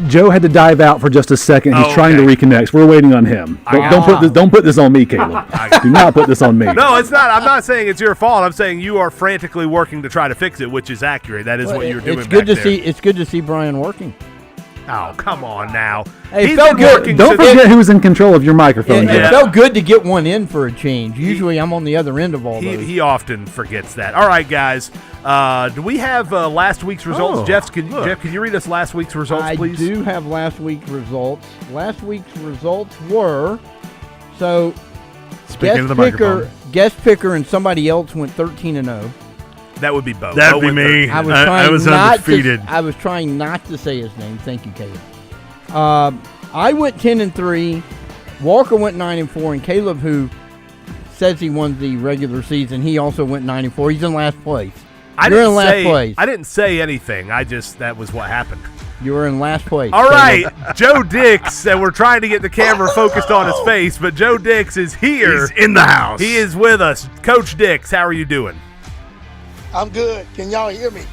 Joe had to dive out for just a second. He's trying to reconnect. We're waiting on him. Don't put this on me, Caleb. Do not put this on me. No, it's not. I'm not saying it's your fault. I'm saying you are frantically working to try to fix it, which is accurate. That is what you're doing. It's good to see. It's good to see Brian working. Oh, come on now. Hey, He's it felt been good. working Don't since- forget who was in control of your microphone. It Jeff. felt good to get one in for a change. Usually I'm on the other end of all those. He often forgets that. All right, guys. Do we have last week's results? Oh, Jeff, can you read us last week's results, please? I do have last week's results. Last week's results were Speaking of the microphone. guest picker and somebody else went 13-0. That would be Bo. That'd Bo be went me. 13. I was undefeated. I was trying not to say his name. Thank you, Caleb. I went 10-3. Walker went 9-4, and Caleb, who says he won the regular season, he also went 9-4. He's in last place. You're in last place. I didn't say anything. That was what happened. You were in last place. All right, Joe Dix, and we're trying to get the camera focused on his face, but Joe Dix is here. He's in the house. He is with us. Coach Dix, how are you doing? I'm good. Can y'all hear me?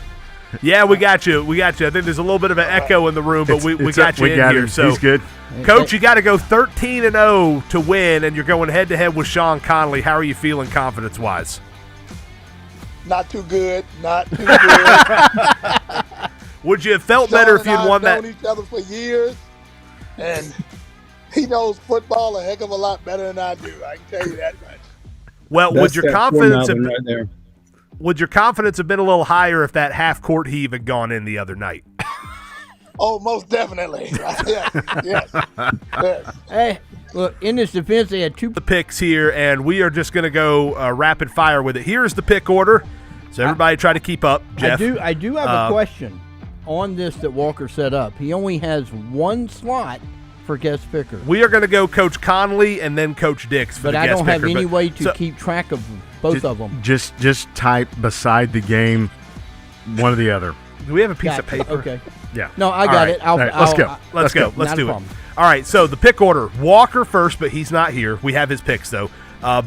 Yeah, we got you. I think there's a little bit of an echo in the room, but we got you in here. Him. So, he's good. Coach, you got to go 13-0 to win, and you're going head-to-head with Sean Conley. How are you feeling confidence-wise? Not too good. Not too good. Would you have felt better if you'd won that? We've known each other for years, and he knows football a heck of a lot better than I do. I can tell you that much. Well, would your confidence have right there. Would your confidence have been a little higher if that half-court heave had gone in the other night? Oh, most definitely. yes. Hey, look, in this defense, they had two picks here, and we are just going to go rapid fire with it. Here's the pick order, so everybody try to keep up. Jeff, I do have a question on this that Walker set up. He only has one slot for guest picker. We are going to go Coach Conley and then Coach Dix for But the I guest don't have picker, any but- way to so- keep track of both of them. Just type beside the game, one or the other. Do we have a piece of Gotcha. paper? Okay. Yeah. No, I All got right. it. All right, let's go. Let's go. Let's Not a do it. problem. All right, so the pick order. Walker first, but he's not here. We have his picks, though.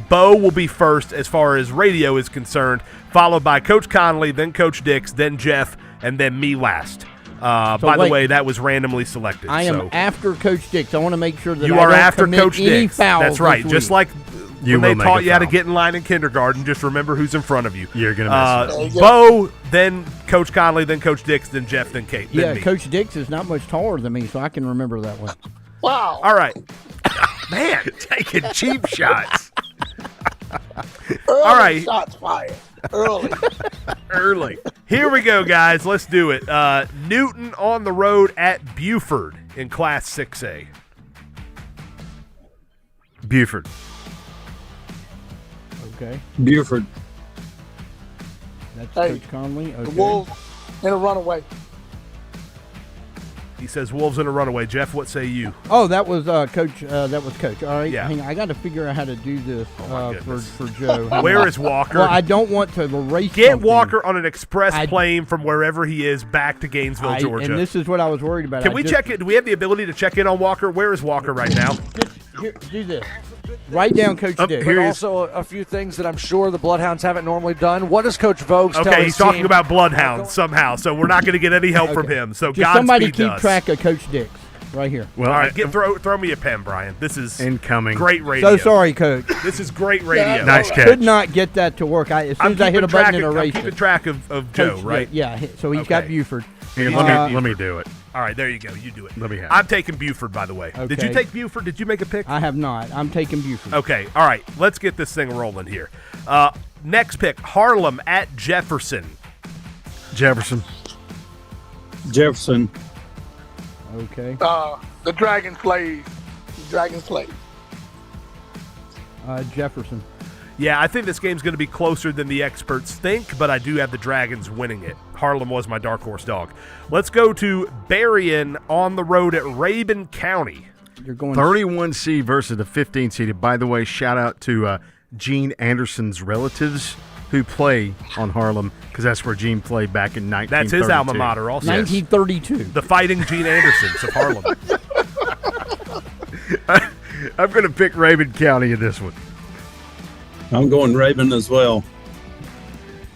Bo will be first as far as radio is concerned, followed by Coach Conley, then Coach Dix, then Jeff, and then me last. By the wait. way, that was randomly selected. I am so. after Coach Dix. I want to make sure that You I are don't after commit Coach any Dix. fouls That's right. this Just week. like You when they will make taught a you how to foul. get in line in kindergarten, just remember who's in front of you. You're going to miss it. Bo, then Coach Conley, then Coach Dix, then Jeff, then Kate. Yeah, then me. Coach Dix is not much taller than me, so I can remember that one. Wow. All right. Man, taking cheap shots. All right. Shots fired. Early. Early. Here we go, guys. Let's do it. Newton on the road at Buford in Class 6A. Buford. Okay. Buford. That's Hey, Coach Conley. The Okay. Wolves in a runaway. He says Wolves in a runaway. Jeff, what say you? Oh, that was Coach. That was Coach. All right. Yeah. Hang on. I got to figure out how to do this for goodness. Joe. Hang Where on. is Walker? Well, I don't want to erase. Get something. Walker on an express I- plane from wherever he is back to Gainesville, Georgia. And this is what I was worried about. Can I we just- check it? Do we have the ability to check in on Walker? Where is Walker right now? Here, do this. Write down Coach Dix. But also a few things that I'm sure the Bloodhounds haven't normally done. What does Coach Vogues tell Okay, his he's talking team? about Bloodhounds somehow, so we're not going to get any help from him. So Just somebody Godspeed to keep us. track of Coach Dix right here. Well, All right, throw me a pen, Brian. This is incoming. Great radio. So sorry, Coach. This is great radio. Nice catch. Could not get that to work. As soon as I hit a button, it I'm erased keeping it. track of Joe, Coach right? Dix, yeah. So he's got Buford. Here, let me do it. All right, there you go. You do it. Let me have it. I'm taking Buford, by the way. Did you Okay. take Buford? Did you make a pick? I have not. I'm taking Buford. Okay, all right. Let's get this thing rolling here. Next pick, Harlem at Jefferson. Jefferson. Jefferson. Okay. The Dragon Slaves. Dragon Slaves. Jefferson. Yeah, I think this game's going to be closer than the experts think, but I do have the Dragons winning it. Harlem was my dark horse dog. Let's go to Berrien on the road at Rabun County. You're going 31C versus the 15 seeded. By the way, shout out to Gene Anderson's relatives who play on Harlem, because that's where Gene played back in 1932. That's his alma mater also. 1932. The Fighting Gene Andersons of Harlem. I'm going to pick Rabun County in this one. I'm going Rabun as well.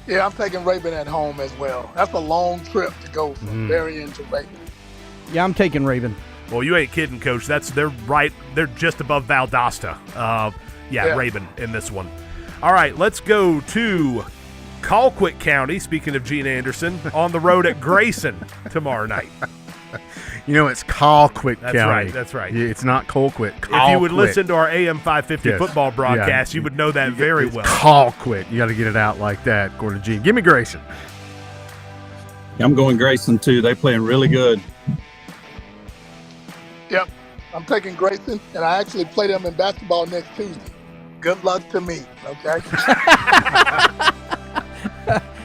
Yeah, I'm taking Rabun at home as well. That's a long trip to go from Berrien to Rabun. Yeah, I'm taking Rabun. Well, you ain't kidding, Coach. They're right. They're just above Valdosta. Yeah, Rabun in this one. All right, let's go to Colquitt County. Speaking of Gene Anderson, on the road at Grayson tomorrow night. It's Colquitt County. Right. That's right. Yeah, it's not Colquitt. If you would listen to our AM 550 football broadcast, you would know that very well. Colquitt. You got to get it out like that, Gordon G. Give me Grayson. I'm going Grayson, too. They're playing really good. Yep. I'm taking Grayson, and I actually play them in basketball next Tuesday. Good luck to me, okay?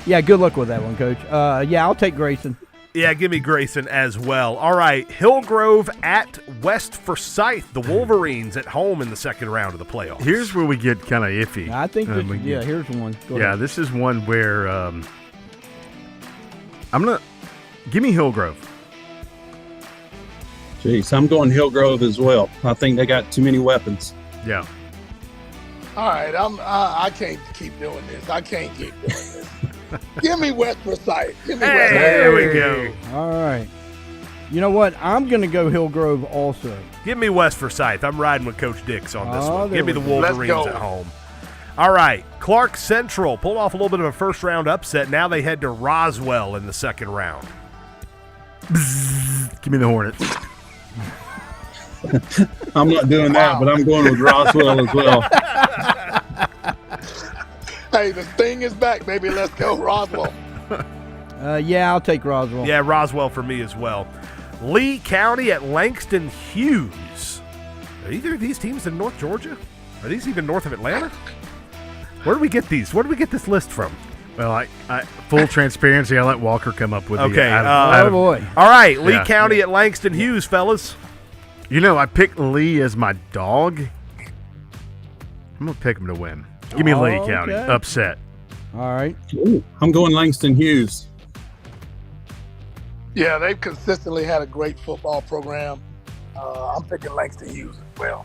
Yeah, good luck with that one, Coach. Yeah, I'll take Grayson. Yeah, give me Grayson as well. All right, Hillgrove at West Forsyth. The Wolverines at home in the second round of the playoffs. Here's where we get kind of iffy. I think, here's one. Go ahead. This is one where I'm going to – give me Hillgrove. Jeez, I'm going Hillgrove as well. I think they got too many weapons. Yeah. All right, I can't keep doing this. I can't keep doing this. Give me West Forsyth. Give me West Forsyth. There we go. All right. You know what? I'm going to go Hillgrove also. Give me West Forsyth. I'm riding with Coach Dix on this one. Give me the go. Wolverines at home. All right. Clark Central pulled off a little bit of a first-round upset. Now they head to Roswell in the second round. Give me the Hornets. I'm not doing that, but I'm going with Roswell as well. Hey, the Sting is back, baby. Let's go, Roswell. Yeah, I'll take Roswell. Yeah, Roswell for me as well. Lee County at Langston Hughes. Are either of these teams in North Georgia? Are these even north of Atlanta? Where do we get these? Where do we get this list from? Well, I full transparency, I let Walker come up with okay. Oh, boy. All right, Lee County at Langston Hughes, fellas. I picked Lee as my dog. I'm going to pick him to win. Give me Lee County. Upset. All right. Ooh, I'm going Langston Hughes. Yeah, they've consistently had a great football program. I'm picking Langston Hughes as well.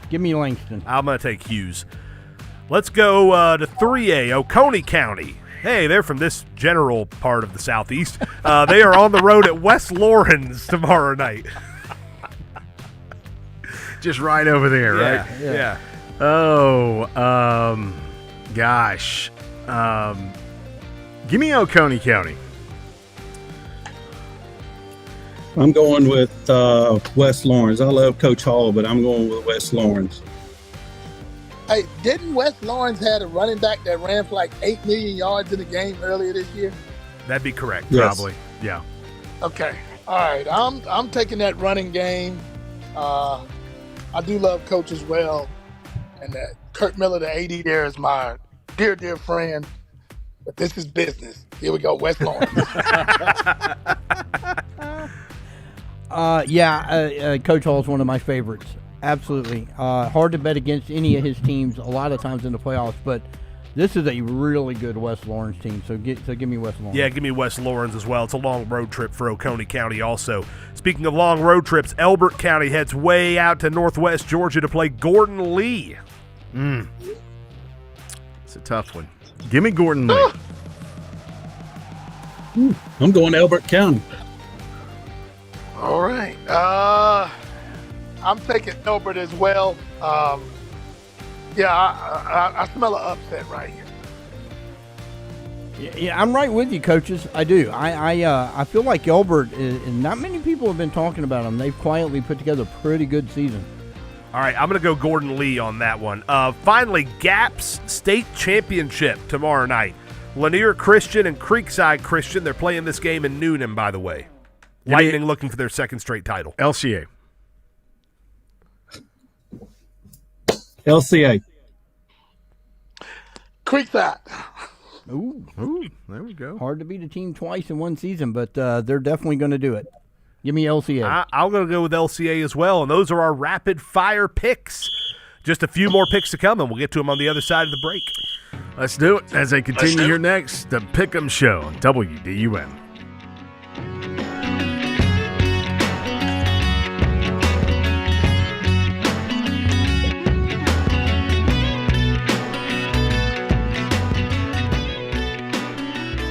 Give me Langston. I'm going to take Hughes. Let's go to 3A, Oconee County. Hey, they're from this general part of the Southeast. They are on the road at West Lawrence tomorrow night. Just right over there, right? Yeah. Oh, gosh. Give me Oconee County. I'm going with West Lawrence. I love Coach Hall, but I'm going with West Lawrence. Hey, didn't West Lawrence have a running back that ran for like 8 million yards in the game earlier this year? That'd be correct, yes. Probably. Yeah. Okay. All right. I'm taking that running game. I do love Coach as well. And that Kurt Miller, the AD there, is my dear, dear friend. But this is business. Here we go, West Lawrence. Coach Hall is one of my favorites. Absolutely. Hard to bet against any of his teams a lot of times in the playoffs, but this is a really good West Lawrence team. So give me West Lawrence. Yeah, give me West Lawrence as well. It's a long road trip for Oconee County also. Speaking of long road trips, Elbert County heads way out to northwest Georgia to play Gordon Lee. It's a tough one. Give me Gordon Lee. I'm going Elbert County. All right. I'm taking Elbert as well. I smell an upset right here. Yeah, I'm right with you, coaches. I do. I feel like Elbert, and not many people have been talking about them. They've quietly put together a pretty good season. All right, I'm going to go Gordon Lee on that one. Finally, GAPS State Championship tomorrow night. Lanier Christian and Creekside Christian. They're playing this game in Noonan, by the way. Lightning looking for their second straight title. LCA. Creekside. Ooh, there we go. Hard to beat a team twice in one season, but they're definitely going to do it. Give me LCA. I'm going to go with LCA as well, and those are our rapid-fire picks. Just a few more picks to come, and we'll get to them on the other side of the break. Let's do it as they continue here next. The Pick'em Show on WDUM.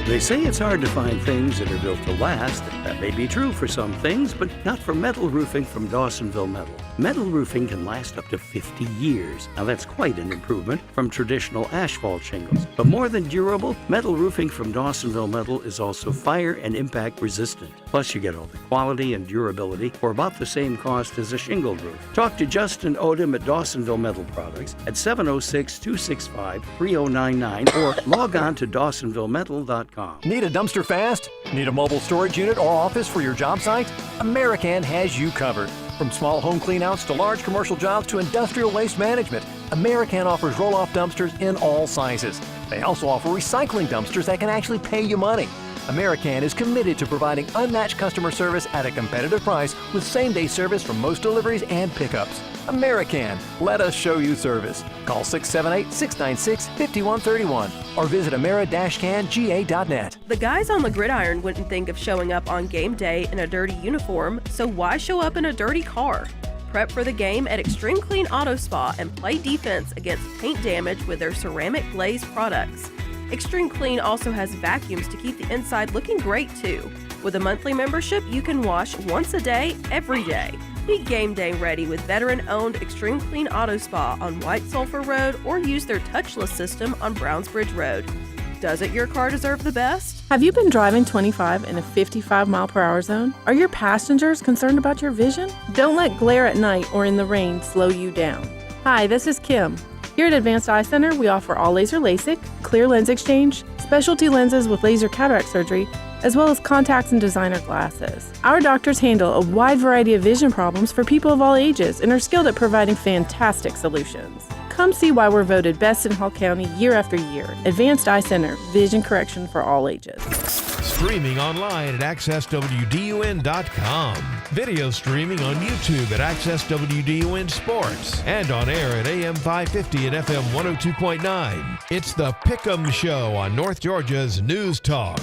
The They say it's hard to find things that are built to last. That may be true for some things, but not for metal roofing from Dawsonville Metal. Metal roofing can last up to 50 years. Now that's quite an improvement from traditional asphalt shingles. But more than durable, metal roofing from Dawsonville Metal is also fire and impact resistant. Plus you get all the quality and durability for about the same cost as a shingled roof. Talk to Justin Odom at Dawsonville Metal Products at 706-265-3099 or log on to DawsonvilleMetal.com. Need a dumpster fast? Need a mobile storage unit or office for your job site? American has you covered. From small home cleanouts to large commercial jobs to industrial waste management, American offers roll-off dumpsters in all sizes. They also offer recycling dumpsters that can actually pay you money. American is committed to providing unmatched customer service at a competitive price with same-day service for most deliveries and pickups. American, let us show you service. Call 678-696-5131 or visit ameri-canga.net. The guys on the gridiron wouldn't think of showing up on game day in a dirty uniform, so why show up in a dirty car? Prep for the game at Extreme Clean Auto Spa and play defense against paint damage with their ceramic glaze products. Extreme Clean also has vacuums to keep the inside looking great too. With a monthly membership, you can wash once a day, every day. Be game day ready with veteran-owned Extreme Clean Auto Spa on White Sulphur Road or use their touchless system on Brownsbridge Road. Doesn't your car deserve the best? Have you been driving 25 in a 55-mile-per-hour zone? Are your passengers concerned about your vision? Don't let glare at night or in the rain slow you down. Hi, this is Kim. Here at Advanced Eye Center, we offer all laser LASIK, clear lens exchange, specialty lenses with laser cataract surgery, as well as contacts and designer glasses. Our doctors handle a wide variety of vision problems for people of all ages and are skilled at providing fantastic solutions. Come see why we're voted best in Hall County year after year. Advanced Eye Center, vision correction for all ages. Streaming online at accesswdun.com. Video streaming on YouTube at Access WDUN Sports. And on air at AM 550 and FM 102.9. It's the Pick'em Show on North Georgia's News Talk.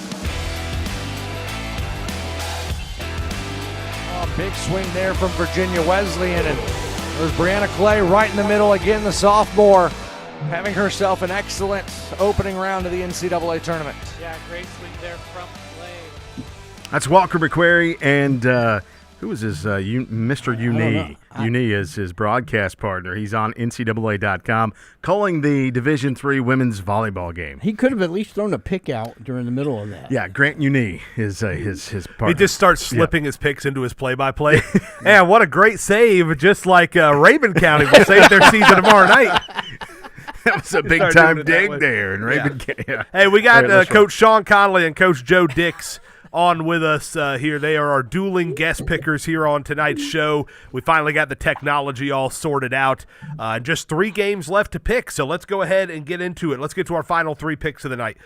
Big swing there from Virginia Wesleyan, and there's Brianna Clay right in the middle again, the sophomore, having herself an excellent opening round of the NCAA tournament. Yeah, great swing there from Clay. That's Walker McQuarrie, and who is his Mr. Uni? Uni is his broadcast partner. He's on NCAA.com calling the Division III women's volleyball game. He could have at least thrown a pick out during the middle of that. Yeah, Grant Uni is his partner. He just starts slipping his picks into his play-by-play. Man, what a great save, just like Rabun County will save their season tomorrow night. That was a big-time dig there in Rabun County. Yeah. Hey, we got Coach Sean Connolly and Coach Joe Dix on with us here. They are our dueling guest pickers here on tonight's show. We finally got the technology all sorted out. Just 3 games left to pick, so let's go ahead and get into it. Let's get to our final 3 picks of the night.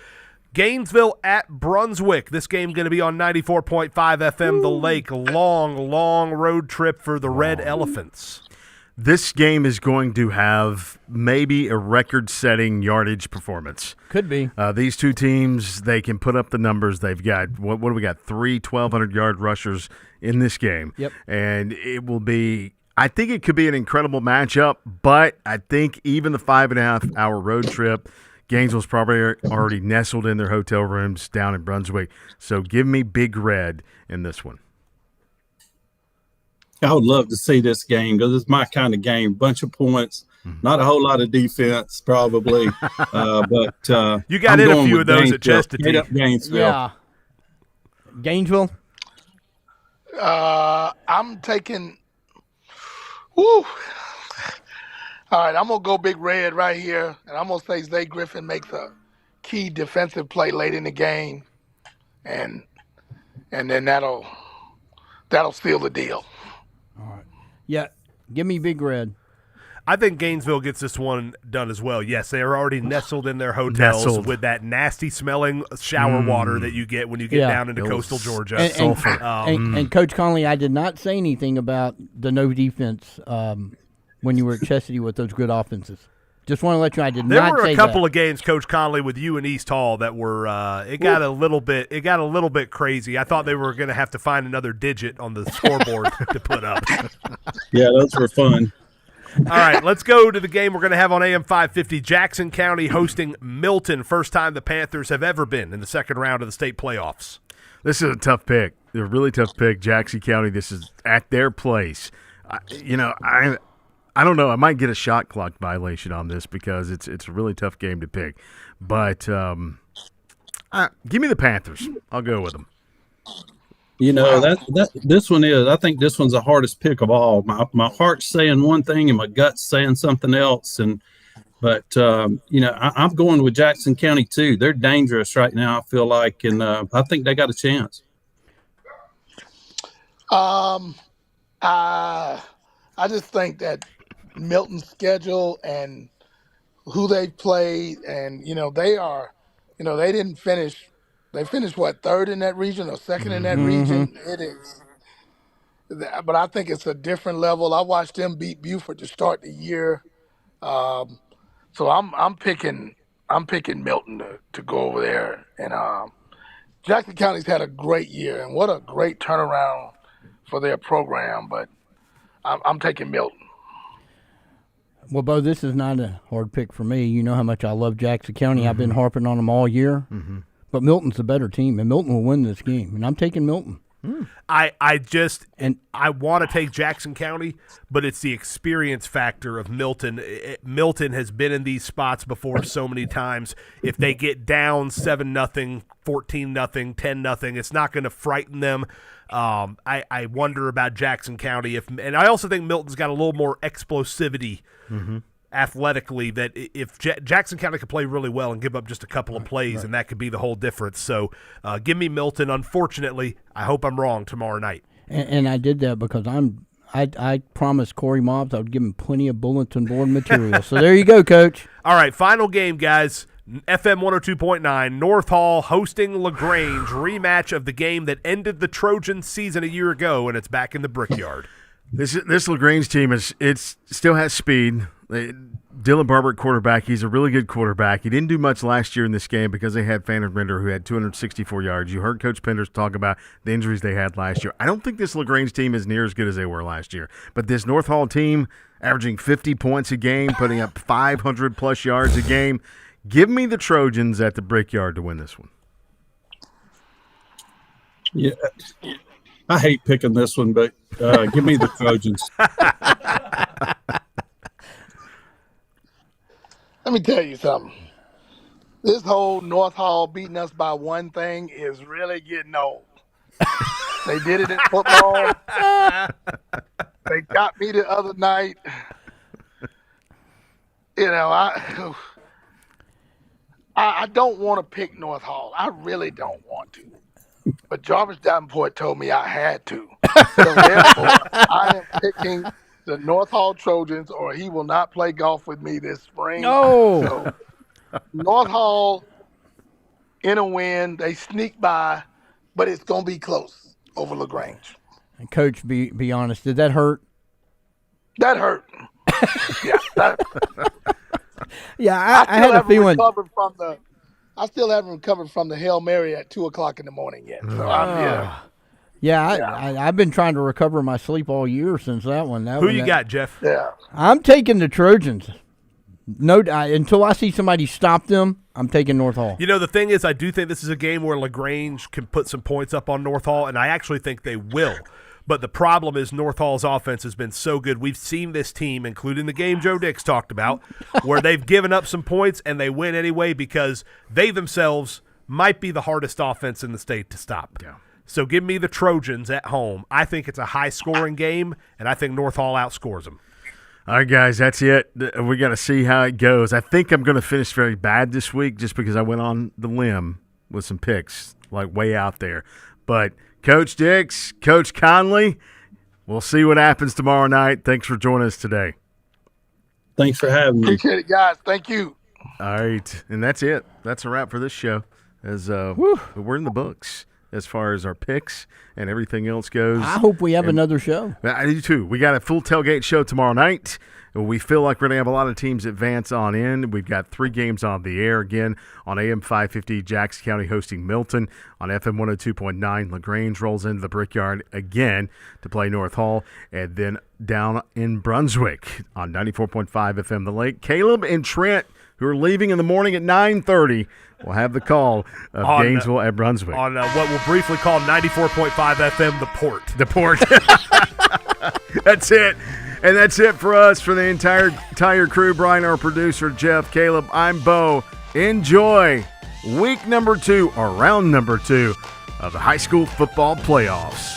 Gainesville at Brunswick. This game going to be on 94.5 FM, The Lake. Long road trip for the Red Elephants. This game is going to have maybe a record-setting yardage performance. Could be. These two teams, they can put up the numbers. They've got, what do we got, 3 1,200-yard rushers in this game. Yep. And it will be, I think it could be an incredible matchup, but I think even the 5.5-hour road trip, Gainesville's probably already nestled in their hotel rooms down in Brunswick. So give me Big Red in this one. I would love to see this game because it's my kind of game. Bunch of points, not a whole lot of defense, probably. But you got in a few of those at Chestatee. Gainesville. Yeah. Gainesville. I'm taking. Woo. All right, I'm gonna go Big Red right here, and I'm gonna say Zay Griffin makes a key defensive play late in the game, and then that'll seal the deal. All right. Yeah, give me Big Red. I think Gainesville gets this one done as well. Yes, they are already nestled in their hotels with that nasty-smelling shower water that you get when you get down into coastal Georgia. And Coach Conley, I did not say anything about the no defense when you were at Chestatee with those good offenses. Just want to let you know I did not say that. There were a couple of games, Coach Conley, with you and East Hall that were it got a little bit crazy. I thought they were going to have to find another digit on the scoreboard to put up. Yeah, those were fun. All right, let's go to the game we're going to have on AM 550. Jackson County hosting Milton. First time the Panthers have ever been in the second round of the state playoffs. This is a tough pick. A really tough pick. Jackson County, this is at their place. I don't know. I might get a shot clock violation on this because it's a really tough game to pick. But give me the Panthers. I'll go with them. You know, this one is, I think this one's the hardest pick of all. My heart's saying one thing and my gut's saying something else. But I'm going with Jackson County too. They're dangerous right now, I feel like, and I think they got a chance. I just think that Milton's schedule and who they played, and they didn't finish. They finished third in that region or second in that region. It is, but I think it's a different level. I watched them beat Buford to start the year, so I'm picking Milton to go over there. And Jackson County's had a great year, and what a great turnaround for their program. But I'm taking Milton. Well, Bo, this is not a hard pick for me. You know how much I love Jackson County. I've been harping on them all year. But Milton's a better team, and Milton will win this game. And I'm taking Milton. I want to take Jackson County, but it's the experience factor of Milton. Milton has been in these spots before so many times. If they get down 7-0, 14-0, 10-0, it's not going to frighten them. I wonder about Jackson County, and I also think Milton's got a little more explosivity athletically, that if Jackson County could play really well and give up just a couple of plays, and that could be the whole difference. So give me Milton. Unfortunately, I hope I'm wrong tomorrow night. And I did that because I promised Corey Mobbs I would give him plenty of bulletin board material. So there you go, Coach. All right, final game, guys. FM 102.9, North Hall hosting LaGrange, rematch of the game that ended the Trojan season a year ago, and it's back in the Brickyard. This LaGrange team still has speed. Dylan Barber at quarterback. He's a really good quarterback. He didn't do much last year in this game because they had Fanner Bender, who had 264 yards. You heard Coach Penders talk about the injuries they had last year. I don't think this LaGrange team is near as good as they were last year. But this North Hall team, averaging 50 points a game, putting up 500-plus yards a game. Give me the Trojans at the Brickyard to win this one. Yeah, I hate picking this one, but give me the Trojans. Let me tell you something. This whole North Hall beating us by one thing is really getting old. They did it in football. They got me the other night. I don't want to pick North Hall. I really don't want to. But Jarvis Davenport told me I had to. So therefore, I am picking the North Hall Trojans, or he will not play golf with me this spring. No. So, North Hall in a win. They sneak by, but it's going to be close over LaGrange. And Coach, be honest, did that hurt? That hurt. Yeah, I had a feeling. I still haven't recovered from the Hail Mary at 2:00 in the morning yet. So I've been trying to recover my sleep all year since that one. Who you got, Jeff? Yeah, I'm taking the Trojans. No, until I see somebody stop them, I'm taking North Hall. You know, the thing is, I do think this is a game where LaGrange can put some points up on North Hall, and I actually think they will. But the problem is North Hall's offense has been so good. We've seen this team, including the game Joe Dix talked about, where they've given up some points and they win anyway because they themselves might be the hardest offense in the state to stop. Yeah. So give me the Trojans at home. I think it's a high-scoring game, and I think North Hall outscores them. All right, guys, that's it. We got to see how it goes. I think I'm going to finish very bad this week just because I went on the limb with some picks, like way out there. But Coach Dix, Coach Conley, we'll see what happens tomorrow night. Thanks for joining us today. Thanks for having me. Appreciate it, guys. Thank you. All right, and that's it. That's a wrap for this show. As we're in the books. as far as our picks and everything else goes. I hope we have another show. I do too. We got a full tailgate show tomorrow night. We feel like we're going to have a lot of teams advance on in. We've got 3 games on the air again on AM 550, Jackson County hosting Milton. On FM 102.9, LaGrange rolls into the Brickyard again to play North Hall. And then down in Brunswick on 94.5 FM The Lake, Caleb and Trent, who are leaving in the morning at 9:30, will have the call of Gainesville at Brunswick. On what we'll briefly call 94.5 FM The Port. The Port. That's it. And that's it for us, for the entire crew. Brian, our producer, Jeff, Caleb, I'm Bo. Enjoy week number 2, or round number 2 of the high school football playoffs.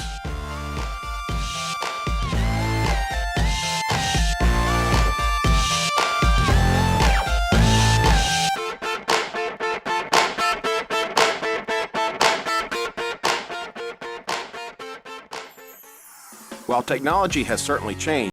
While technology has certainly changed,